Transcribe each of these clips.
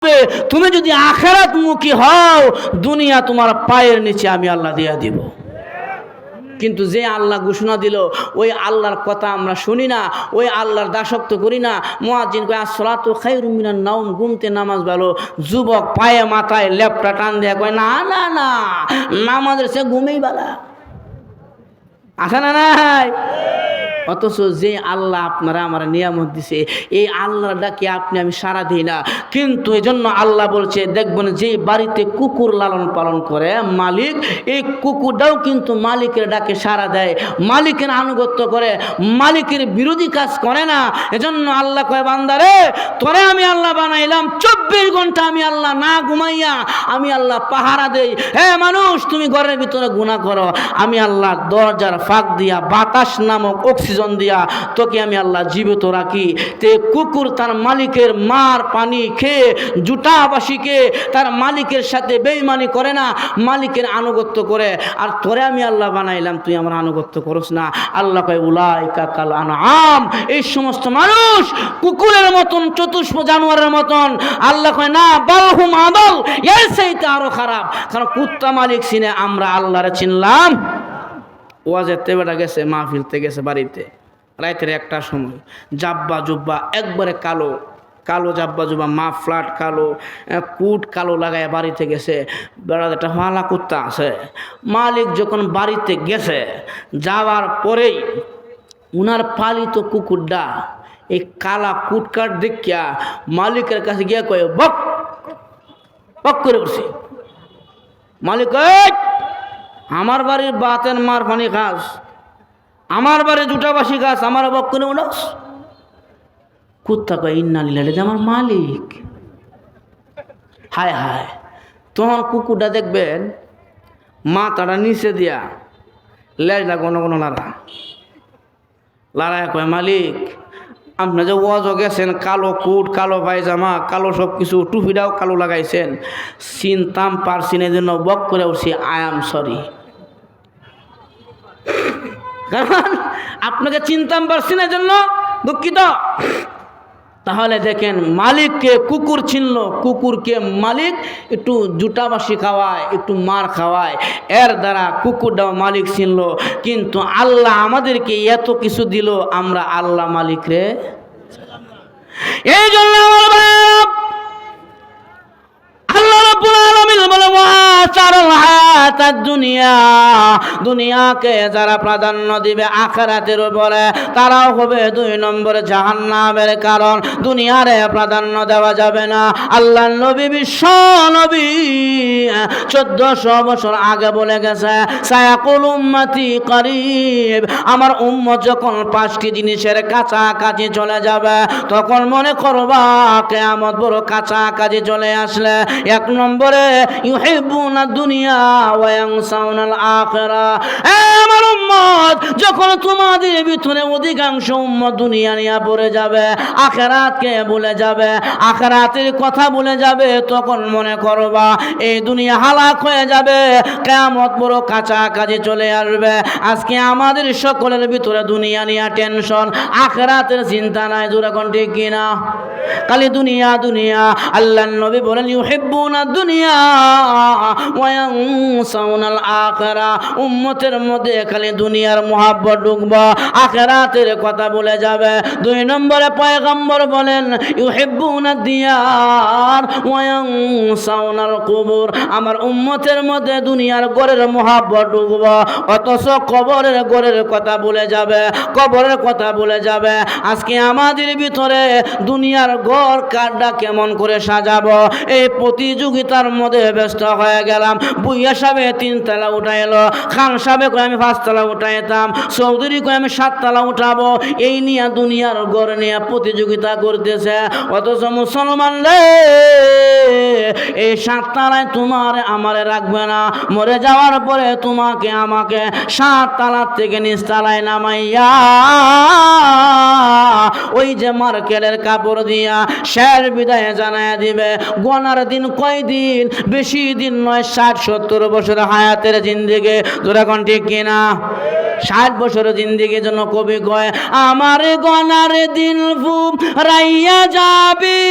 তুমি যদি আখিরাত মুখী হও, দুনিয়া তোমার পায়ের নিচে আমি আল্লাহ দিয়ে দিব। কিন্তু যে আল্লাহ ঘোষণা দিল ওই আল্লাহর কথা আমরা শুনি না, ওই আল্লাহর দাসত্ব করি না। মুয়াজ্জিন কয় আসসালাতু খায়রুম মিনান নাওম, ঘুমতে নামাজ ভালো। যুবক পায়ে মাথায় লেপটা টান দিয়ে কয় না না না, নামাজের সে ঘুমেই বালা। আছে না নাই? অথচ যে আল্লাহ আপনারা আমার নিয়ামত দিছে, এই আল্লাহর ডাকে আপনি আমি সাড়া দিই না। কিন্তু এই জন্য আল্লাহ বলছে, দেখবেন যে বাড়িতে কুকুর লালন পালন করে মালিক, এই কুকুরটাও কিন্তু মালিকের ডাকে সাড়া দেয়, মালিকের আনুগত্য করে, মালিকের বিরোধী কাজ করে না। এজন্য আল্লাহ কয়, বান্দারে তোরে আমি আল্লাহ বানাইলাম, 24 ঘন্টা আমি আল্লাহ না ঘুমাইয়া আমি আল্লাহ পাহারা দেই। হে মানুষ, তুমি ঘরের ভিতরে গুনাহ করো, আমি আল্লাহ দরজার ফাঁক দিয়া বাতাস নামক অক্সিজেন দিয়া তোকে আমি আল্লাহ জীবিত রাখি। তে কুকুর তার মালিকের মার পানি খেয়ে জুটাবাসীকে তার মালিকের সাথে বেঈমানি করে না, মালিকের আনুগত্য করে। আর তোরে আমি আল্লাহ বানাইলাম, তুই আমার আনুগত্য করস না। আল্লাহ কয় উলাইকা কাল আনআম, এই সমস্ত মানুষ কুকুরের মতন, চতুষ্প জানোয়ারের মতন। আল্লাহ কয় না, বালহুম আদল, এর চাইতে আরো খারাপ। কারণ কুত্তা মালিক চিনে, আমরা আল্লাহরে চিনলাম। ওয়াজেতে বেটা গেছে, মাহফিলতে গেছে বাড়িতে, রাতের 1টার সময়, জাব্বা জুব্বা একবারে কালো কালো, জাব্বা জুব্বা মা ফ্ল্যাট কালো, কুট কালো লাগায় বাড়িতে গেছে। বেড়াতে একটা হালা কুত্তা আছে। মালিক যখন বাড়িতে গেছে, যাওয়ার পরেই উনার পালিত কুকুরটা এই কালা কুটকাট দেখিয়া মালিকের কাছে গিয়া কয়ে বক বক করে বসে। মালিক, আমার বাড়ির বাতের মার পানি খাস, আমার বাড়ি জুটাবাসী গাছ, আমার বক করে উঠাস। কুত্তা কয় ইন্না লিল্লাহি, আমার মালিক। হায় হায়। তখন কুকুরটা দেখবেন মাথাটা নিচে দিয়া লেজটা কোনো কোনো লড়াই কয়, মালিক আপনি যে ওয়াজও গেছেন, কালো কুট, কালো পায়জামা, কালো সব কিছু, টুপিটাও কালো লাগাইছেন, চিনতাম পারছি না, জন্য বক করে উঠছি, আই এম সরি। কারণ আপনাকে চিনতাম পারছি না, জন্য দুঃখিত। তাহলে দেখেন, মালিককে কুকুর চিনল, কুকুরকে মালিক একটু জুটাবাসি খাওয়ায়, একটু মার খাওয়ায়, এর দ্বারা কুকুরটাও মালিক চিনল। কিন্তু আল্লাহ আমাদেরকে এত কিছু দিল, আমরা আল্লাহ মালিক রে। এই জন্য দুনিয়াকে যারা প্রাধান্য দিবে আখিরাতের উপরে, তারাও হবে 2 নম্বরে জাহান্নামের কারণ। দুনিয়ারে প্রাধান্য দেওয়া যাবে না। আল্লাহ নবী, বিশ্ব নবী 1400 বছর আগে বলে গেছে, সায়াকুল উম্মতি করিব, আমার উম্মত যখন 5টি জিনিসের কাছাকাছি চলে যাবে, তখন মনে করবা কিয়ামত বড় কাছাকাছি চলে আসলে। 1 নম্বরে ইউহিব্বুনা দুনিয়া ওয়া ইয়ানসাউনাল আখিরাহ। আমার উম্মত যখন তোমাদের ভিতরে অধিকাংশ উম্মত দুনিয়া নিয়ে পড়ে যাবে, আখিরাতকে ভুলে যাবে, আখিরাতের কথা ভুলে যাবে, তখন মনে করবা এই দুনিয়া হালাক হয়ে যাবে, কিয়ামত বড় কাছাকাছি চলে আসবে। আজকে আমাদের সকলের ভিতরে দুনিয়া নিয়ে টেনশন, আখিরাতের চিন্তা নাই। যখন ঠিক কিনা? খালি দুনিয়া দুনিয়া। আল্লাহর নবী বলেন, ইউহিব্বুনা দুনিয়া ওয়া ইয়ানসাউনাল আখিরাহ, উম্মতের মধ্যে খালি দুনিয়ার মুহাব্বত ঢুকবে, আখিরাতের কথা ভুলে যাবে। 2 নম্বরে পয়গম্বর বলেন, ইউহিব্বুনা দিয়ার ওয়া ইয়ানসাউনাল কুবুর, আমার উম্মতের মধ্যে দুনিয়ার ঘরের মুহাব্বত ঢুকবে, অথচ কবরের ঘরের কথা ভুলে যাবে, কবরের কথা ভুলে যাবে। আজকে আমাদের ভিতরে দুনিয়ার ঘর কারটা কেমন করে সাজাবো, এই প্রতিযোগিতার মধ্যে ব্যস্ত হয়ে গেলাম। বুইয়া সাহেব 3 তলা উঠাইলো, খান সাহেব কই আমি 5 তলা উঠাইতাম, চৌধুরী কই আমি 7 তলা উঠাবো, এই নিয়ে দুনিয়ার ঘর নিয়ে প্রতিযোগিতা করতেছে। অথচ মুসলমান রে, এই 7 তলায় তোমার আমারে রাখবে না, মরে যাওয়ার পরে তোমাকে আমাকে 7 তলা থেকে নিচ তলায় নামাইয়া ওই যে মার্কেলের কাপড় দিয়া শের বিদায় জানায় দিবে। গোনার দিন কয়দিন? বেশি দিন নয়, 60-70 বছর হায়াতের জিন্দেগি। যখন ঠিক কিনা? 60 বছর জিন্দেগির জন্য কবি কয়, আমার গনার দিন রাইয়া যাবি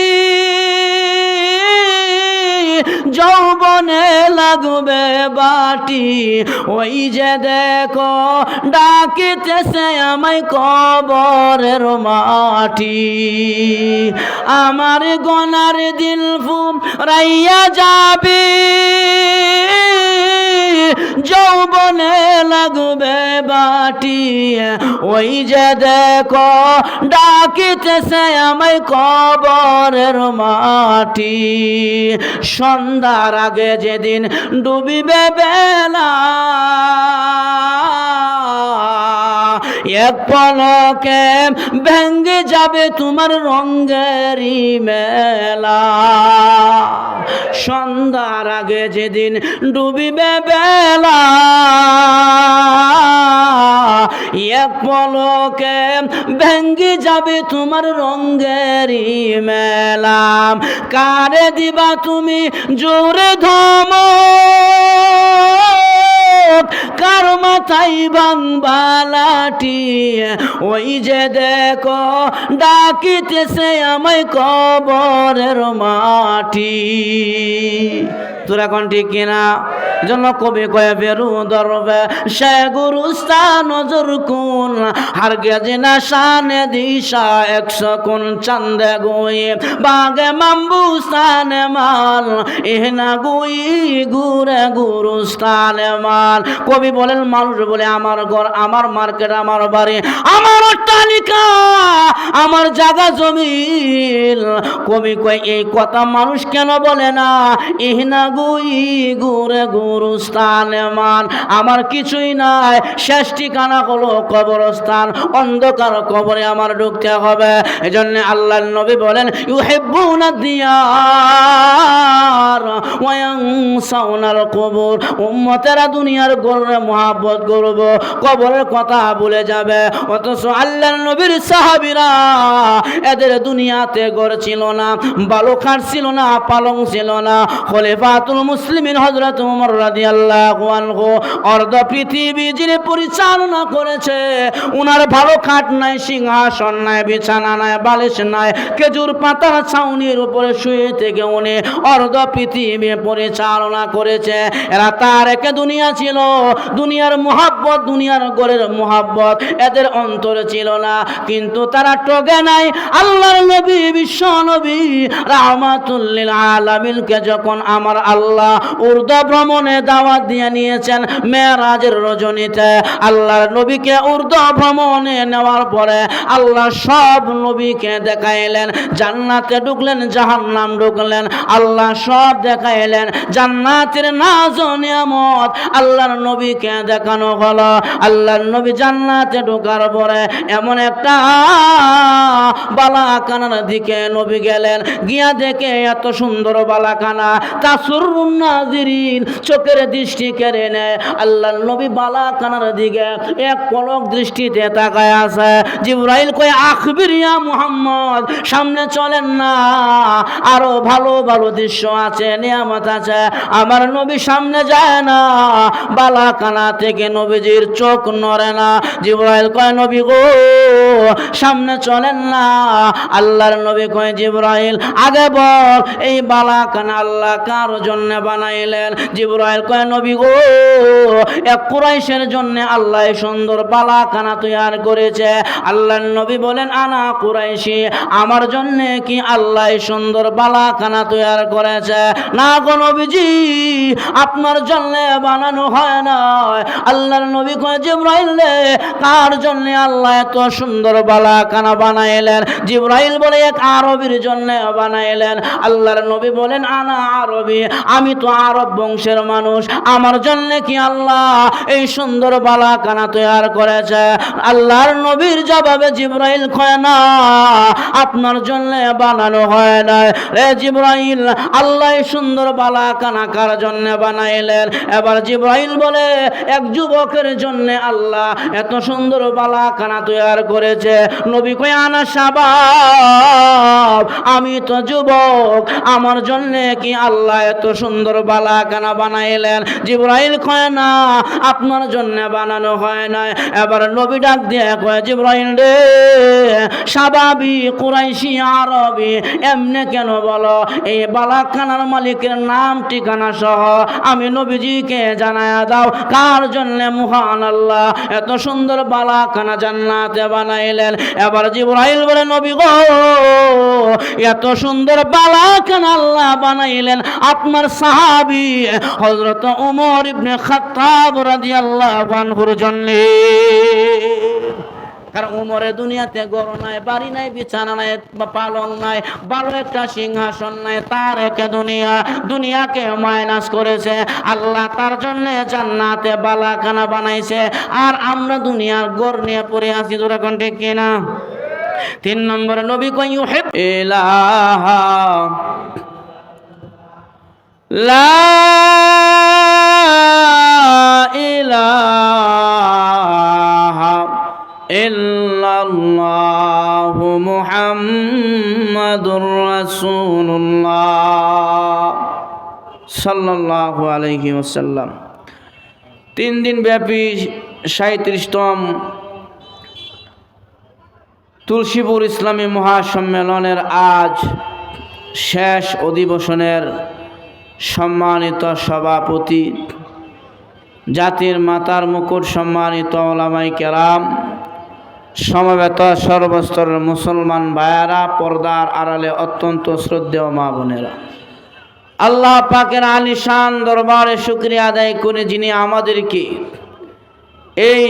যৌবনে লাগবে বাটি, ওই যে দেখো ডাকিতেছে আমায় কবরের মাটি। আমার গনার দিল ফুরাইয়া যাবে, যৌবনে লাগবে বাটি, ওই যে দেখো ডাকিতেছে আমায় কবরের মাটি। সন্ধ্যার আগে যেদিন ডুবিবে বেলা, এক পলকে ভেঙ্গে যাবে তোমার রঙেরই মেলা। সন্ধ্যার আগে যেদিন ডুবিবে বেলা, এক পলকে ভেঙ্গে যাবে তোমার রঙেরই মেলা। কারে দিবা তুমি জোরে ধমক, কার মাথায় ভাঙবা লাঠি, ওই যে দেখো ডাকিতেছে আমায় কবরের মাটি। তোরা কোন ঠিক কিনা? জন্য কবি কয়ে বেরু দরবে সে গুরুস্তা নজর কুন, হার গেছে না শানে দিশা 100 কোন চান্দে গুই, বাগে মাম্বুস্তানে মাল এহনা গুই গুরে গুরুস্তানে মাল। কবি বলেন মানুষ বলে আমার ঘর, আমার মার্কেট, আমার বাড়ি, আমার অট্টালিকা, আমার জায়গা জমিন। কবি কয় এই কথা মানুষ কেন বলে না? ইহনা গুই গুরে গুরুস্তানে মান, আমার কিছুই নাই, শেষ ঠিকানা হলো কবরস্থান, অন্ধকার কবরে আমার ঢুকতে হবে। এজন্য আল্লাহর নবী বলেন ইউহিব্বুনা দিয়ার ওয়া ইয়ানসাউনাল কবর, উম্মতেরা দুনিয়ার গর্বে মহব্বত করব, কবরের কথা ভুলে যাবে। অথচ আল্লাহর নবীর সাহাবীরা এদের দুনিয়াতে ঘর ছিল না, বালু খাট ছিল না, পালং ছিল না। খলিফাতুল মুসলিমিন হযরত ওমর রাদিয়াল্লাহু আনহু অর্ধ পৃথিবী যিনি পরিচালনা করেছে, উনার ভালো খাট নাই, সিংহাসন নাই, বিছানা নাই, বালিশ নাই, খেজুর পাতার ছাউনির উপরে শুয়ে থেকে উনি অর্ধ পৃথিবী পরিচালনা করেছে। এরা তার একে দুনিয়া ছিল, দুনিয়ার মুহাব্বত, দুনিয়ার ঘরের মুহাব্বত এদের অন্তরে ছিল না। কিন্তু তারা ঠকে নাই। আল্লাহর নবী, বিশ্ব নবী রাহমাতুল লিল আলামিনকে যখন আমার আল্লাহ উর্দু ভ্রমণে দাওয়াত দিয়ে নিয়েছেন মেরাজের রজনীতে, আল্লাহর নবীকে উর্দু ভ্রমণে নেওয়ার পরে আল্লাহ সব নবীকে দেখাইলেন। জান্নাতে ঢুকলেন, জাহান্নাম ঢুকলেন, আল্লাহ সব দেখাইলেন। জান্নাতের নাজ ও নিয়ামত আল্লাহর নবীকে দেখানো হলো। আল্লাহর নবী জান্নাতে ঢোকার পরে এমন একটা বালাখানার দিকে নবী গেলেন, গিয়া দেখে এত সুন্দর বালাখানা, তাসুরুন নাজিরিন, চোখের দৃষ্টি কেড়ে নেয়। আল্লাহর নবী বালাখানার দিকে এক পলক দৃষ্টিতে তাকায় আছে। জিবরাইল কয় আখবির ইয়া মুহাম্মদ, সামনে চলেন না, আরো ভালো ভালো দৃশ্য আছে, নিয়ামত আছে। আমার নবী সামনে যায় না, বালাখানা থেকে নবীজির চোখ নড়ে না। জিবরাইল কয় নবী গো সামনে চলেন না। আল্লাহর নবী কয় জিবরাইল আগে বল এই বালাখানা আল্লাহ কার জন্য বানাইলেন? জিবরাইল কয় নবী গো এক কুরাইশের জন্য আল্লাহ সুন্দর বালাখানা তৈরি করেছে। আল্লাহর নবী বলেন আনা কুরাইশি, আমার জন্য কি আল্লাহ সুন্দর বালাখানা তৈরি করেছে? না গো নবীজি, আপনার জন্য বানানো হয় না। আল্লাহর নবী কয় জিবরাইল রে কার জন্য আল্লাহ এত সুন্দর বালাখানা বানাইলেন? জিবরাইল বলে এক আরবীর জন্য বানাইলেন। আল্লাহর নবী বলেন আনা আরবী, আমি তো আরব বংশের মানুষ, আমার জন্য কি আল্লাহ এই সুন্দর বালাখানা তৈরি করেছে? আল্লাহর নবীর জবাবে জিবরাইল কয় না, আপনার জন্য বানানো হয় না রে জিবরাইল, আল্লাহ সুন্দর বালাখানা কার জন্য বানাইলেন? এবার জিবরাইল বলে এক যুবকের জন্য আল্লাহ এত সুন্দর বালাখানা তৈরি করেছে। নবী কয় আনা শাবাব, আমি তো যুবক, আমার জন্য কি আল্লাহ এত সুন্দর বালাখানা বানাইলেন? জিবরাইল কয় না, আপনার জন্য বানানো হয় না। এবার নবী ডাক দিয়ে কয় জিবরাইল রে, শাবাবি কুরাইশি আরবি এমনে কেন বলো? এই বালাখানার মালিকের নাম ঠিক ঠিকানা সহ আমি নবীজিকে জানায়া দাও কার জন্য মহান আল্লাহ এত সুন্দর বালাখানা জান্নাতে বানাইলেন। এবার জিবরাইল বলে নবী গো এত সুন্দর বালাখানা আল্লাহ বানাইলেন আপনার সাহাবী হযরত ওমর ইবনে খাত্তাব রাদিয়াল্লাহু আনহুর জন্য। কারণ ওমরের দুনিয়াতে ঘর নাই, বাড়ি নাই, বিছানা নাই, পালং নাই, ভালো একটা সিংহাসন নাই, তার একে দুনিয়াকে মাইনাস করেছে আল্লাহ, তার জন্য জান্নাতে বালাখানা বানাইছে। আর আমরা দুনিয়ার ঘর নিয়ে পড়ে আছি, তোরা কোন ঠিক কিনা? 3 নম্বরে নবী কই ইউহিব ইলাহা লা ইলাহা ইল্লাল্লাহু মুহাম্মাদুর রাসূলুল্লাহ সাল্লাল্লাহু আলাইহি ওয়াসাল্লাম। 3 দিন ব্যাপী 37তম তুলসীপুর ইসলামী মহাসম্মেলনের আজ শেষ অধিবেশনের সম্মানিত সভাপতি, জাতির মাতার মুকুট সম্মানিত ওলামায়ে কেরাম, সমবেত সর্বস্তরের মুসলমান ভাইয়ারা, পর্দার আড়ালে অত্যন্ত শ্রদ্ধেয় মা বোনেরা, আল্লাহ পাকের আলিশান দরবারে শুকরিয়া আদায় করে যিনি আমাদেরকে এই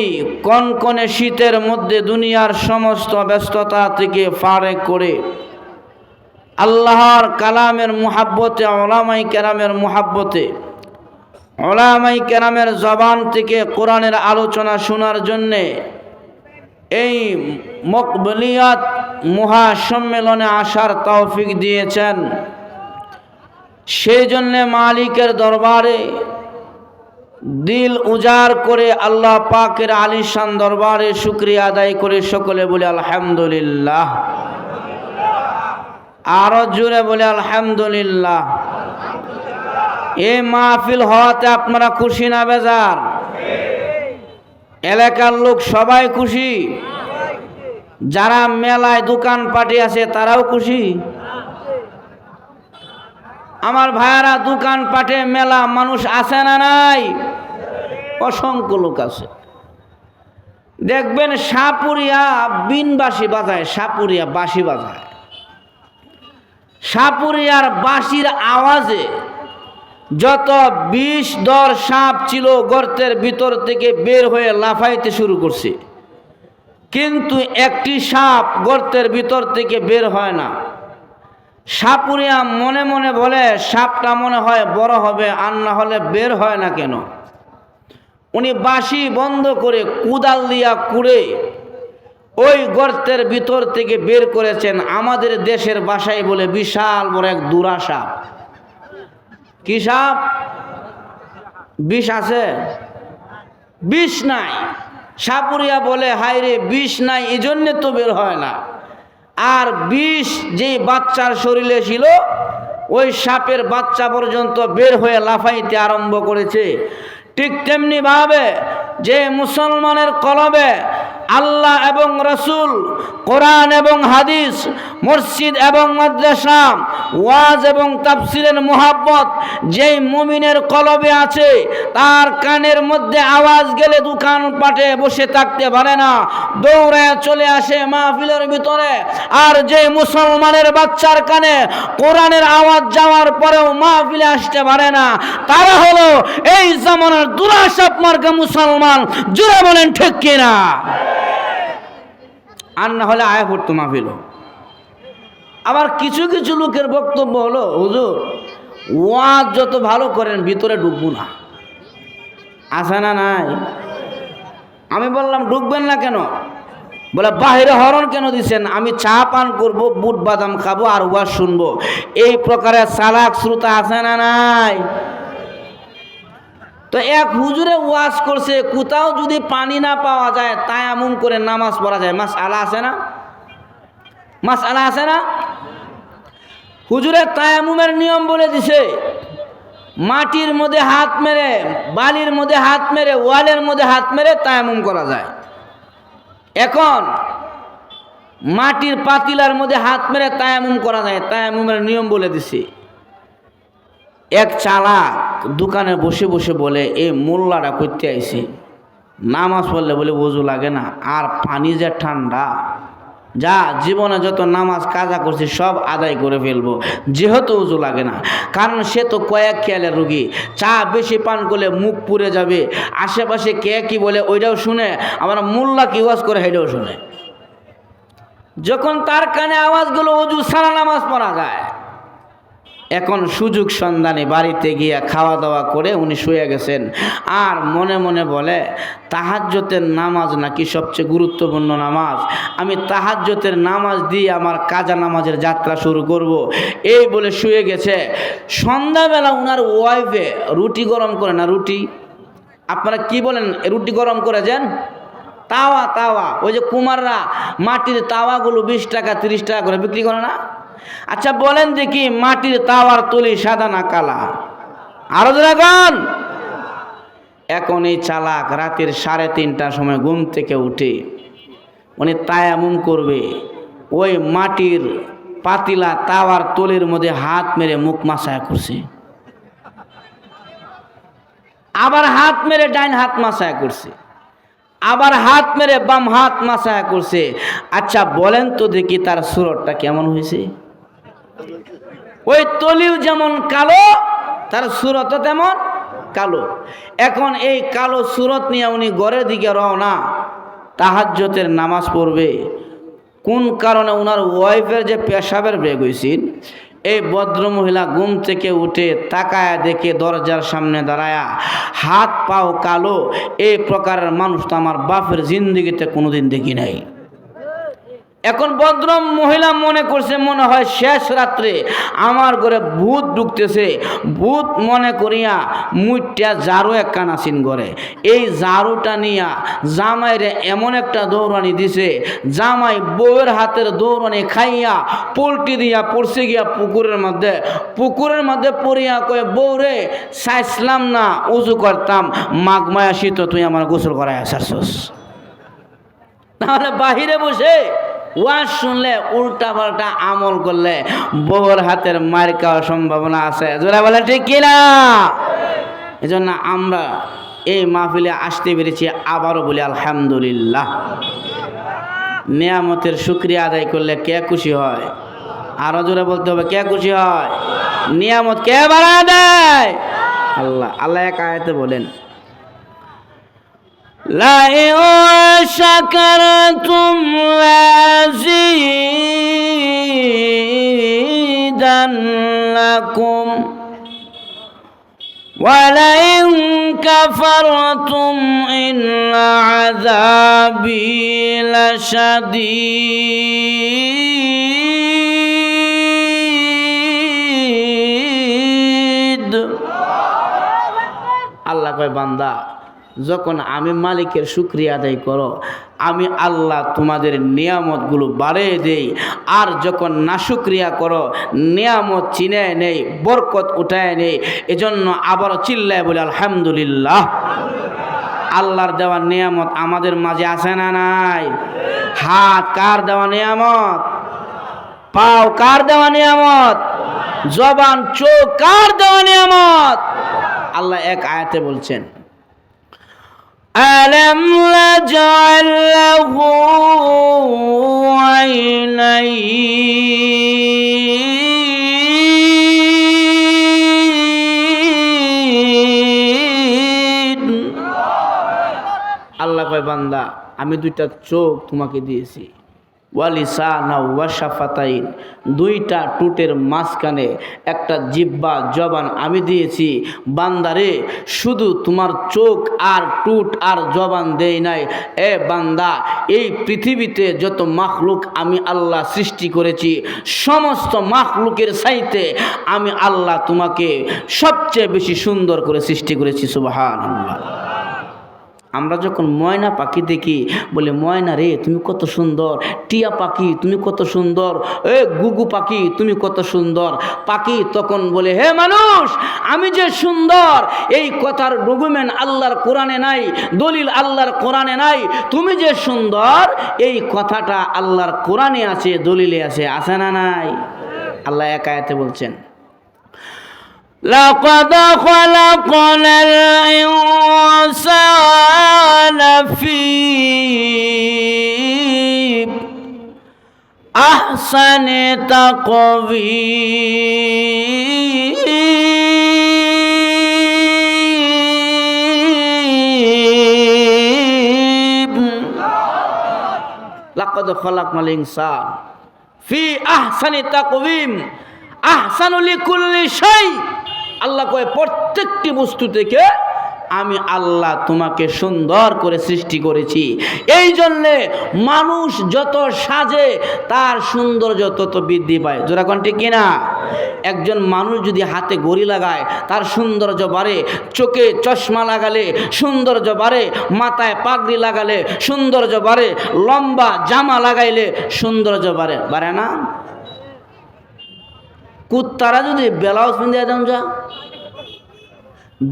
কনকনে শীতের মধ্যে দুনিয়ার সমস্ত ব্যস্ততা থেকে ফারেক করে আল্লাহর কালামের মুহাব্বতে, ওলামায়ে কেরামের মুহাব্বতে, ওলামায়ে কেরামের জবান থেকে কোরআনের আলোচনা শোনার জন্যে এই মকবুলিয়াত মহাসম্মেলনে আসার তৌফিক দিয়েছেন। সেই জন্যে মালিকের দরবারে দিল উজাড় করে আল্লাহ পাকের আলিশান দরবারে শুকরিয়া আদায় করে সকলে বলে আলহামদুলিল্লাহ। আরো জোরে বলে আলহামদুলিল্লাহ। এই মাহফিল হওয়াতে আপনারা খুশি না বেজার? এলাকার লোক সবাই খুশি? যারা মেলায় দোকান পাটি আছে তারাও খুশি? আমার ভাইয়ারা, দোকান পাটে মেলা মানুষ আছে না নাই? অসংখ্য লোক আছে। দেখবেন সাপুরিয়া বিনবাসী বাজায়, সাপুরিয়া বাঁশি বাজায়, সাপুরিয়ার বাঁশির আওয়াজে যত বিষ দর সাপ ছিল গর্তের ভিতর থেকে বের হয়ে লাফাইতে শুরু করছে, কিন্তু একটি সাপ গর্তের ভিতর থেকে বের হয় না। সাপুরিয়া মনে মনে বলে সাপটা মনে হয় বড় হবে, আর না হলে বের হয় না কেন। উনি বাঁশি বন্ধ করে কুদাল দিয়া কুড়ে ওই গর্তের ভিতর থেকে বের করেছেন। আমাদের দেশের ভাষায় বলে বিশাল বড় এক দুরা সাপ। কি সাপ? বিষ আছে? বিষ নাই। সাপুরিয়া বলে হায় রে, বিষ নাই, এই জন্যে তো বের হয় না। আর বিষ যেই বাচ্চার শরীরে ছিল ওই সাপের বাচ্চা পর্যন্ত বের হয়ে লাফাইতে আরম্ভ করেছে। ঠিক তেমনি ভাবে যে মুসলমানের কলবে আল্লাহ এবং রসুল, কোরআন এবং হাদিস, মসজিদ এবং মাদ্রাসা, ওয়াজ এবং তাফসিরের মুহাব্বত যেই মুমিনের কলবে আছে, তার কানের মধ্যে আওয়াজ গেলে দোকান পাটে বসে থাকতে পারে না, দৌড়ায় চলে আসে মাহফিলের ভিতরে। আর যে মুসলমানের বাচ্চার কানে কোরআনের আওয়াজ যাওয়ার পরেও মাহফিলে আসতে পারে না, তারা হলো এই জামানার দুরাশাপ মার্কা মুসলমান। জোরে বলেন ঠিক কিনা? আর না হলে আয়া পড়তো মাহফিল। আবার কিছু কিছু লোকের বক্তব্য হলো, হুজুর ওয়াজ যত ভালো করেন ভিতরে ঢুকবো না। আছে না নাই? আমি বললাম ঢুকবেন না কেন? বলে বাহিরে হরণ কেন দিচ্ছেন? আমি চা পান করবো, বুট বাদাম খাবো আর ওয়াজ শুনবো। এই প্রকারের চালাক শ্রোতা আছে না নাই? তো এক হুজুরে ওয়াজ করছে, কোথাও যদি পানি না পাওয়া যায় তায়াম্মুম করে নামাজ পড়া যায়। মাসআলা আছে না? মাসআলা আছে না? হুজুরে তায়াম্মুমের নিয়ম বলে দিছে, মাটির মধ্যে হাত মেরে, বালির মধ্যে হাত মেরে, ওয়ালের মধ্যে হাত মেরে তায়াম্মুম করা যায়। এখন মাটির পাতিলার মধ্যে হাত মেরে তায়াম্মুম করা যায়, তায়াম্মুমের নিয়ম বলে দিছে। এক চালাক দোকানে বসে বসে বলে, এই মোল্লাটা করতে আইছি, নামাজ পড়লে বলে ওযু লাগে না, আর পানি যে ঠান্ডা, যা জীবনে যত নামাজ কাজা করছি সব আদায় করে ফেলবো, যেহেতু ওযু লাগে না। কারণ সে তো কয়েক খেয়ালের রুগী, চা বেশি পান করলে মুখ পুড়ে যাবে, আশেপাশে কে কি বলে ওইটাও শুনে, আবার মোল্লা কি ওয়াজ করে সেটাও শুনে। যখন তার কানে আওয়াজগুলো ওযু ছাড়া নামাজ পড়া যায়। এখন সুযোগ সন্ধানে বাড়িতে গিয়ে খাওয়া দাওয়া করে উনি শুয়ে গেছেন, আর মনে মনে বলে তাহাজ্জুদের নামাজ নাকি সবচেয়ে গুরুত্বপূর্ণ নামাজ, আমি তাহাজ্জুদের নামাজ দিয়ে আমার কাজা নামাজের যাত্রা শুরু করব, এই বলে শুয়ে গেছে। সন্ধ্যাবেলা উনার ওয়াইফে রুটি গরম করে না, রুটি আপনারা কি বলেন, রুটি গরম করে যান, তাওয়া তাওয়া, ওই যে কুমাররা মাটির তাওয়াগুলো 20 টাকা 30 টাকা করে বিক্রি করে না। আচ্ছা বলেন দেখি, মাটির তাওয়ার তুলি সাদা না কালা? আরো দেখুন। এখন এই চালাক রাতের 3:30টার সময় ঘুম থেকে উঠে উনি তায়াম্মুম করবে, ওই মাটির পাতিলা তাওয়ার তুলির মধ্যে হাত মেরে মুখ মাসায়া করছে, আবার হাত মেরে ডাইন হাত মাসায়া করছে, আবার হাত মেরে বাম হাত মাসায়া করছে। আচ্ছা বলেন তো দেখি তার সুরতটা কেমন হয়েছে? ওই তলিও যেমন কালো, তার সুরতও তেমন কালো। এখন এই কালো সুরত নিয়ে উনি ঘরের দিকে রওনা, তাহাজ্জুদের নামাজ পড়বে। কোন কারণে ওনার ওয়াইফের যে পেশাবের বেগ হয়েছিল, এই ভদ্রমহিলা ঘুম থেকে উঠে তাকায়া দেখে দরজার সামনে দাঁড়ায়া হাত পাও কালো, এই প্রকারের মানুষ তো আমার বাপের জিন্দিগিতে কোনোদিন দেখি নাই। এখন ভদ্র মহিলা মনে করছে মনে হয় শেষ রাত্রে আমার ঘরে ভূত ঢুকতেছে, ভূত মনে করিয়া মুইটা ঝাড়ু এক কানাসিন ঘরে, এই ঝাড়ুটা নিয়া জামাইরে এমন একটা দৌড়ানি দিছে, জামাই বউয়ের হাতের দৌড়ানি খাইয়া পোল্টি দিয়া পড়ছে গিয়া পুকুরের মধ্যে পড়িয়া কয়ে, বউরে চাইছিলাম না উজু করতাম, মাঘমায়া শীত তুই আমার গোসল করাই আসারছস। তাহলে বাহিরে বসে ওয়াজ শুনলে উল্টা পাল্টা আমল করলে বউর হাতের মার খাওয়ার সম্ভাবনা আছে। জোরা বলে ঠিক কিনা? এজন্য আমরা এই মাহফিলে আসতে পেরেছি, আবারও বলি আলহামদুলিল্লাহ। নিয়ামতের শুকরিয়া আদায় করলে কে খুশি হয়? আরো জোরে বলতে হবে, কে খুশি হয়? নিয়ামত কে বাড়ায় দেয়? আল্লাহ। আল্লাহ এক আয়াতে বলেন, لئن شكرتم لأزيدنكم ولئن كفرتم إن عذابي لشديد। আল্লাহ কয়, বান্দা যখন আমি মালিকের শুকরিয়া আদায় করো, আমি আল্লাহ তোমাদের নিয়ামতগুলো বাড়িয়ে দেই, আর যখন নাশুকরিয়া করো নিয়ামত চিনায় নেই, বরকত উঠায় নেই। এজন্য আবারও চিল্লায় বলে আলহামদুলিল্লাহ। আল্লাহর দেওয়া নিয়ামত আমাদের মাঝে আছে না নাই? হাত কার দেওয়া নিয়ামত? পাও কার দেওয়া নিয়ামত? জবান চোখ কার দেওয়া নিয়ামত? আল্লাহ এক আয়াতে বলছেন, ألم نجعل له عينين। আল্লাহ কয়, বান্দা আমি 2টা চোখ তোমাকে দিয়েছি, ওয়ালিসানা ওয়াশাফাতাইন, 2টা টুটের মাঝখানে একটা জিহ্বা জবান আমি দিয়েছি। বান্দারে শুধু তোমার চোখ আর টুট আর জবান দেই নাই, এ বান্দা এই পৃথিবীতে যত মাখলুক আমি আল্লাহ সৃষ্টি করেছি, সমস্ত মাখলুকের চাইতে আমি আল্লাহ তোমাকে সবচেয়ে বেশি সুন্দর করে সৃষ্টি করেছি। সুবহানাল্লাহ। আমরা যখন ময়না পাখি দেখি বলে, ময়না রে তুমি কত সুন্দর, টিয়া পাখি তুমি কত সুন্দর, এ গুগু পাখি তুমি কত সুন্দর। পাখি তখন বলে, হে মানুষ আমি যে সুন্দর, এই কথার ডকুমেন্ট আল্লাহর কোরআনে নাই, দলিল আল্লাহর কোরআনে নাই। তুমি যে সুন্দর এই কথাটা আল্লাহর কোরআনে আছে, দলিলে আছে, আছে না নাই? আল্লাহ এক আয়াতে বলছেন, لقد خلقنا الإنسان في أحسن تقويم لقد خلقنا الإنسان في أحسن تقويم أحسن لكل شيء আল্লাহ কয় প্রত্যেকটি বস্তু থেকে আমি আল্লাহ তোমাকে সুন্দর করে সৃষ্টি করেছি। এই জন্যে মানুষ যত সাজে তার সৌন্দর্য তত বৃদ্ধি পায়। জোড়া কোন ঠিক কিনা? একজন মানুষ যদি হাতে ঘড়ি লাগায় তার সৌন্দর্য বাড়ে, চোখে চশমা লাগালে সৌন্দর্য বাড়ে, মাথায় পাগড়ি লাগালে সৌন্দর্য বাড়ে, লম্বা জামা লাগাইলে সৌন্দর্য বাড়ে, বাড়ে না? কুত্তারা যদি ব্লাউজ পিন্ধে একদম যা,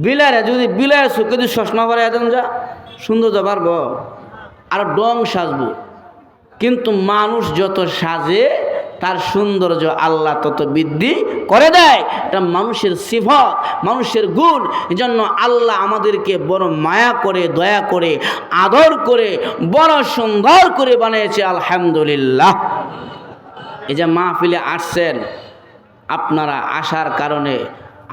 বিলারে যদি বিলারে চোখে যদি চশমা পরে একদম যা, সৌন্দর্য বাড়ব আর ডং সাজবো। কিন্তু মানুষ যত সাজে তার সৌন্দর্য আল্লাহ তত বৃদ্ধি করে দেয়। এটা মানুষের সিফত, মানুষের গুণ। এজন্য আল্লাহ আমাদেরকে বড় মায়া করে, দয়া করে, আদর করে, বড় সুন্দর করে বানিয়েছে। আলহামদুলিল্লাহ। এই যে মাহফিলে আসছেন, আপনারা আসার কারণে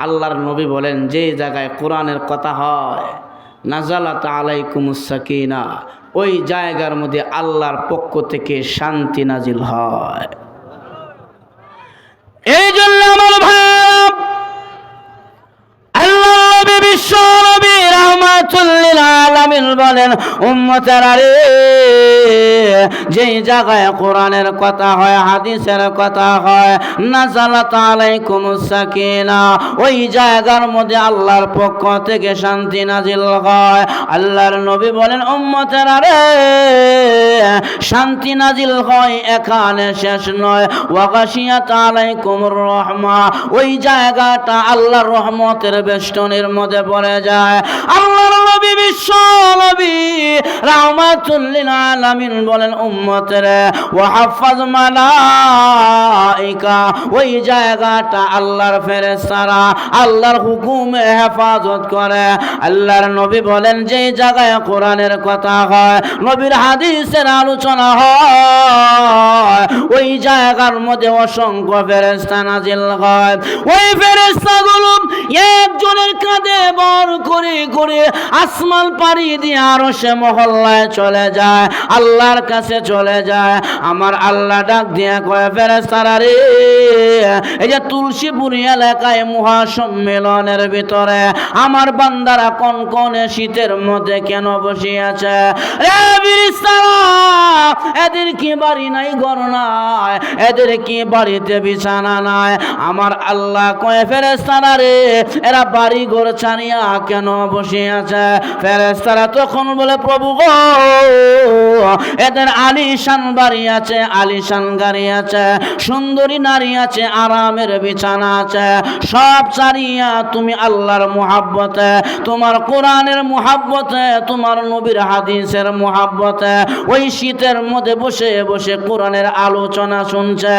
আল্লাহর নবী বলেন যে জায়গায় কোরআনের কথা হয়, নাজালাত আলাইকুমুস সাকিনা, ওই জায়গার মধ্যে আল্লাহর পক্ষ থেকে শান্তি নাজিল হয়। এই জন্য আমার ভাব আল্লাহ নবী বিশ্ব নবী রাহমাতুল লিল আলামিন বলেন, উম্মতেরা রে, যেই জায়গায় কোরআনের কথা হয়, হাদিসের কথা হয়, নাজালাত আলাইকুমুস সাকিনা, ওই জায়গার মধ্যে আল্লাহর পক্ষ থেকে শান্তি নাজিল হয়। আল্লাহর নবী বলেন, উম্মতেরা রে, শান্তি নাজিল হয় এখানে শেষ নয়, ওয়াগাশিয়াত আলাইকুমুর রহমা, ওই জায়গাটা আল্লাহর রহমতের বেষ্টনীর মধ্যে পড়ে যায়। আল্লাহর নবী বিশ্ব নবী রাহমাতুল লিল আলামিন বলেন, উম্মতেরা ওয়া হাফাজ মালাইকা, ওই জায়গাটা আল্লাহর ফেরেশতারা আল্লাহর হুকুমে হেফাজত করে। আল্লাহর নবী বলেন, যে জায়গায় কোরআনের কথা হয়, নবীর হাদিসের আলোচনা হয়, ওই জায়গার মধ্যে অসংখ্য ফেরেশতা নাজিল হয়। ওই ফেরেশতাগুলো একজনের কাঁধে বর করে করে আসমান পাড়ি দিয়ে আরশে মহল্লায় চলে যায়, আল্লাহর কাছে চলে যায়। আমার আল্লাহ ডাক দিয়ে কয়, ফেরেশতারা রে, এই যে তুলসীপুরি এলাকায় মহাসম্মেলনের ভিতরে আমার বান্দারা কনকনে শীতের মধ্যে কেন বসে আছে? রে ফেরেশতারা, এদের কি বাড়ি নাই, ঘর নাই? এদের কি বাড়িতে বিছানা নাই? আমার আল্লাহ কয়, ফেরেশতারা রে, এরা বাড়ি ঘর ছাড়িয়া কেন বসে আছে? ফেরেশতারা তখন বলে, প্রভু গো, এদের আলিশান বাড়ি আছে, আলিশান গাড়ি আছে, সুন্দরী নারী আছে, আরামের বিছানা আছে, সব ছাড়িয়া তুমি আল্লাহর মুহাব্বতে, তোমার কোরআনের মুহাব্বতে, তোমার নবীর হাদিসের মুহাব্বতে ওই শীতের মধ্যে বসে বসে কোরআনের আলোচনা শুনছে।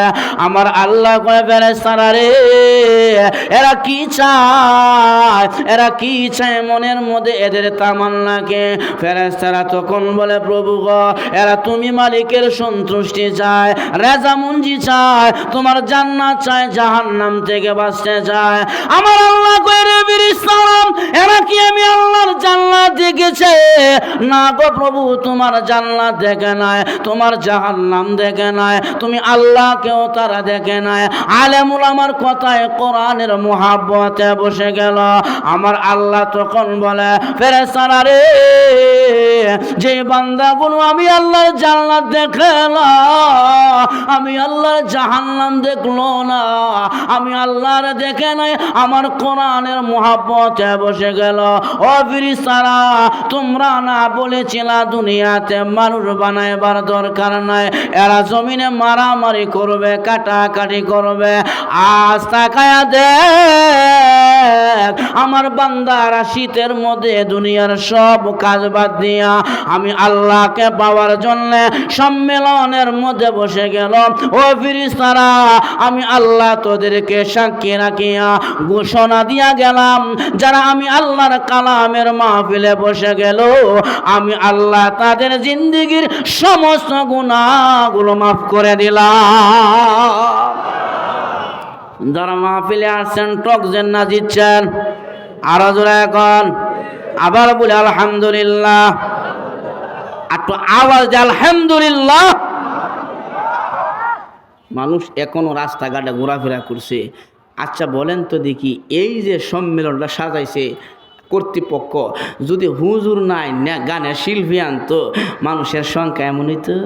আমার আল্লাহ কয়, ফেরেশতারা রে, এরা কি চায়? এরা কি চায় মনের মধ্যে? এদের তামান্নাকে? ফেরেশতারা তখন বলে, প্রভু গো, এরা তুমি মালিকের সন্তুষ্টি চায়, রেজামন্দি চায়, তোমার জান্নাত চায়, জাহান্নাম থেকে বাঁচতে চায়। আমার আল্লাহ কয়, রে ফেরেশতারা, এরা কি আমি আল্লাহর জান্নাত দেখেছে? না গো প্রভু, তোমার জান্নাত দেখে নাই, তোমার জাহান্নাম দেখে নাই, তুমি আল্লাহকেও তারা দেখে নাই। আলেম উলামার কথায় কোরআনের মুহাব্বতে বসে গেল। আমার আল্লাহ তখন বলে, ফেরেশতারা রে, যে বান্দাগুলো আমি আল্লাহর জান্নাত দেখে না, আমি আল্লাহর জাহান্নাম দেখলো না, আমি আল্লাহর দেখে নাই, আমার কোরআনের মুহাব্বতে বসে গেল। ও ফেরেশতারা, তোমরা না বলেছিলা দুনিয়াতে মানুষ বানাইবার দরকার নাই, এরা জমিনে মারামারি করবে, কাটাকাটি করবে। আজ তাকায়া দেখ, আমার বান্দারা শীতের মধ্যে দুনিয়ার সব কাজ বাদ দিয়া আমি আল্লাহকে পাওয়ার জন্য সম্মেলনের মধ্যে বসে গেল। ও ফেরেশতারা, আমি আল্লাহ তোদেরকে সাক্ষী রাখিয়া ঘোষণা দিয়া গেলাম, যারা আমি আল্লাহর কালামের মাহফিলে বসে গেল, আমি আল্লাহ তাদের জিন্দেগীর সমস্ত গুনাহগুলো মাফ করে দিলাম। যারা মাহফিলে আসছেন টক জেন্না দিচ্ছেন, আরো জোরে এখন আবার বলে আলহামদুলিল্লাহ। একটু আওয়াজ দিয়ে আলহামদুলিল্লাহ। মানুষ এখনো রাস্তাঘাটে ঘোরাফেরা করছে। আচ্ছা বলেন তো দেখি, এই যে সম্মেলনটা সাজাইছে কর্তৃপক্ষ, যদি হুজুর নাই গানের শিল্পী আনতো, মানুষের সংখ্যা এমন হইতো?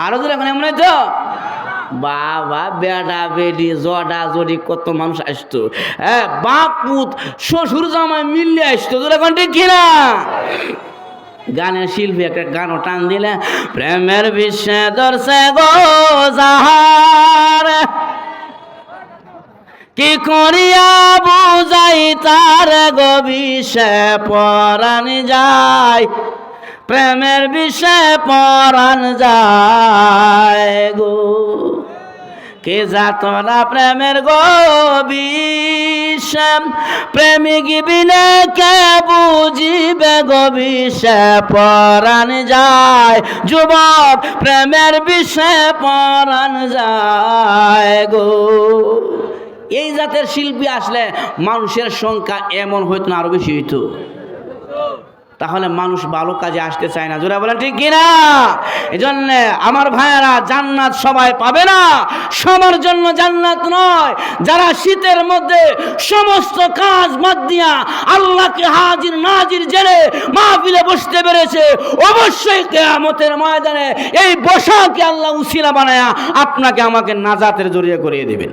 আরো জোরে এখন এমন হইতো? বাবা বেডা বেডি জডা জডি কত মানুষ আসতো। হ্যাঁ, বাপ পুত শ্বশুর জামাই মিললে আসতো। তোর এখন ঠিক কিনা? গানের শিল্পী একটা গানও টান দিলে, প্রেমের বিশ্বে দর্শে গো যাহার, কি করিয়া বুঝাই তার গো বিষে পরাণ যায়, প্রেমের বিষে পরাণ যায় গো, কে যাতনা প্রেমের গো বিষে, প্রেমিক বিনে কে বুঝিবে গো বিষে পরাণ যায়, যুবক প্রেমের বিষে পরাণ যায় গো। এই জাতের শিল্পী আসলে মানুষের সংখ্যা এমন হইতো না, আরো বেশি হইতো। তাহলে মানুষ ভালো কাজে আসতে চায় না। জোরে বলেন ঠিক কিনা? এই জন্য আমার ভাইয়েরা, জান্নাত সবাই পাবে না, সবার জন্য জান্নাত নয়। যারা শীতের মধ্যে সমস্ত কাজ বাদ দিয়া আল্লাহকে হাজির নাজির জেনে মাহফিলে বসতে পেরেছে, অবশ্যই কিয়ামতের ময়দানে এই বসাকে আল্লাহ উসিলা বানায়া আপনাকে আমাকে নাজাতের জড়িয়ে করিয়ে দেবেন।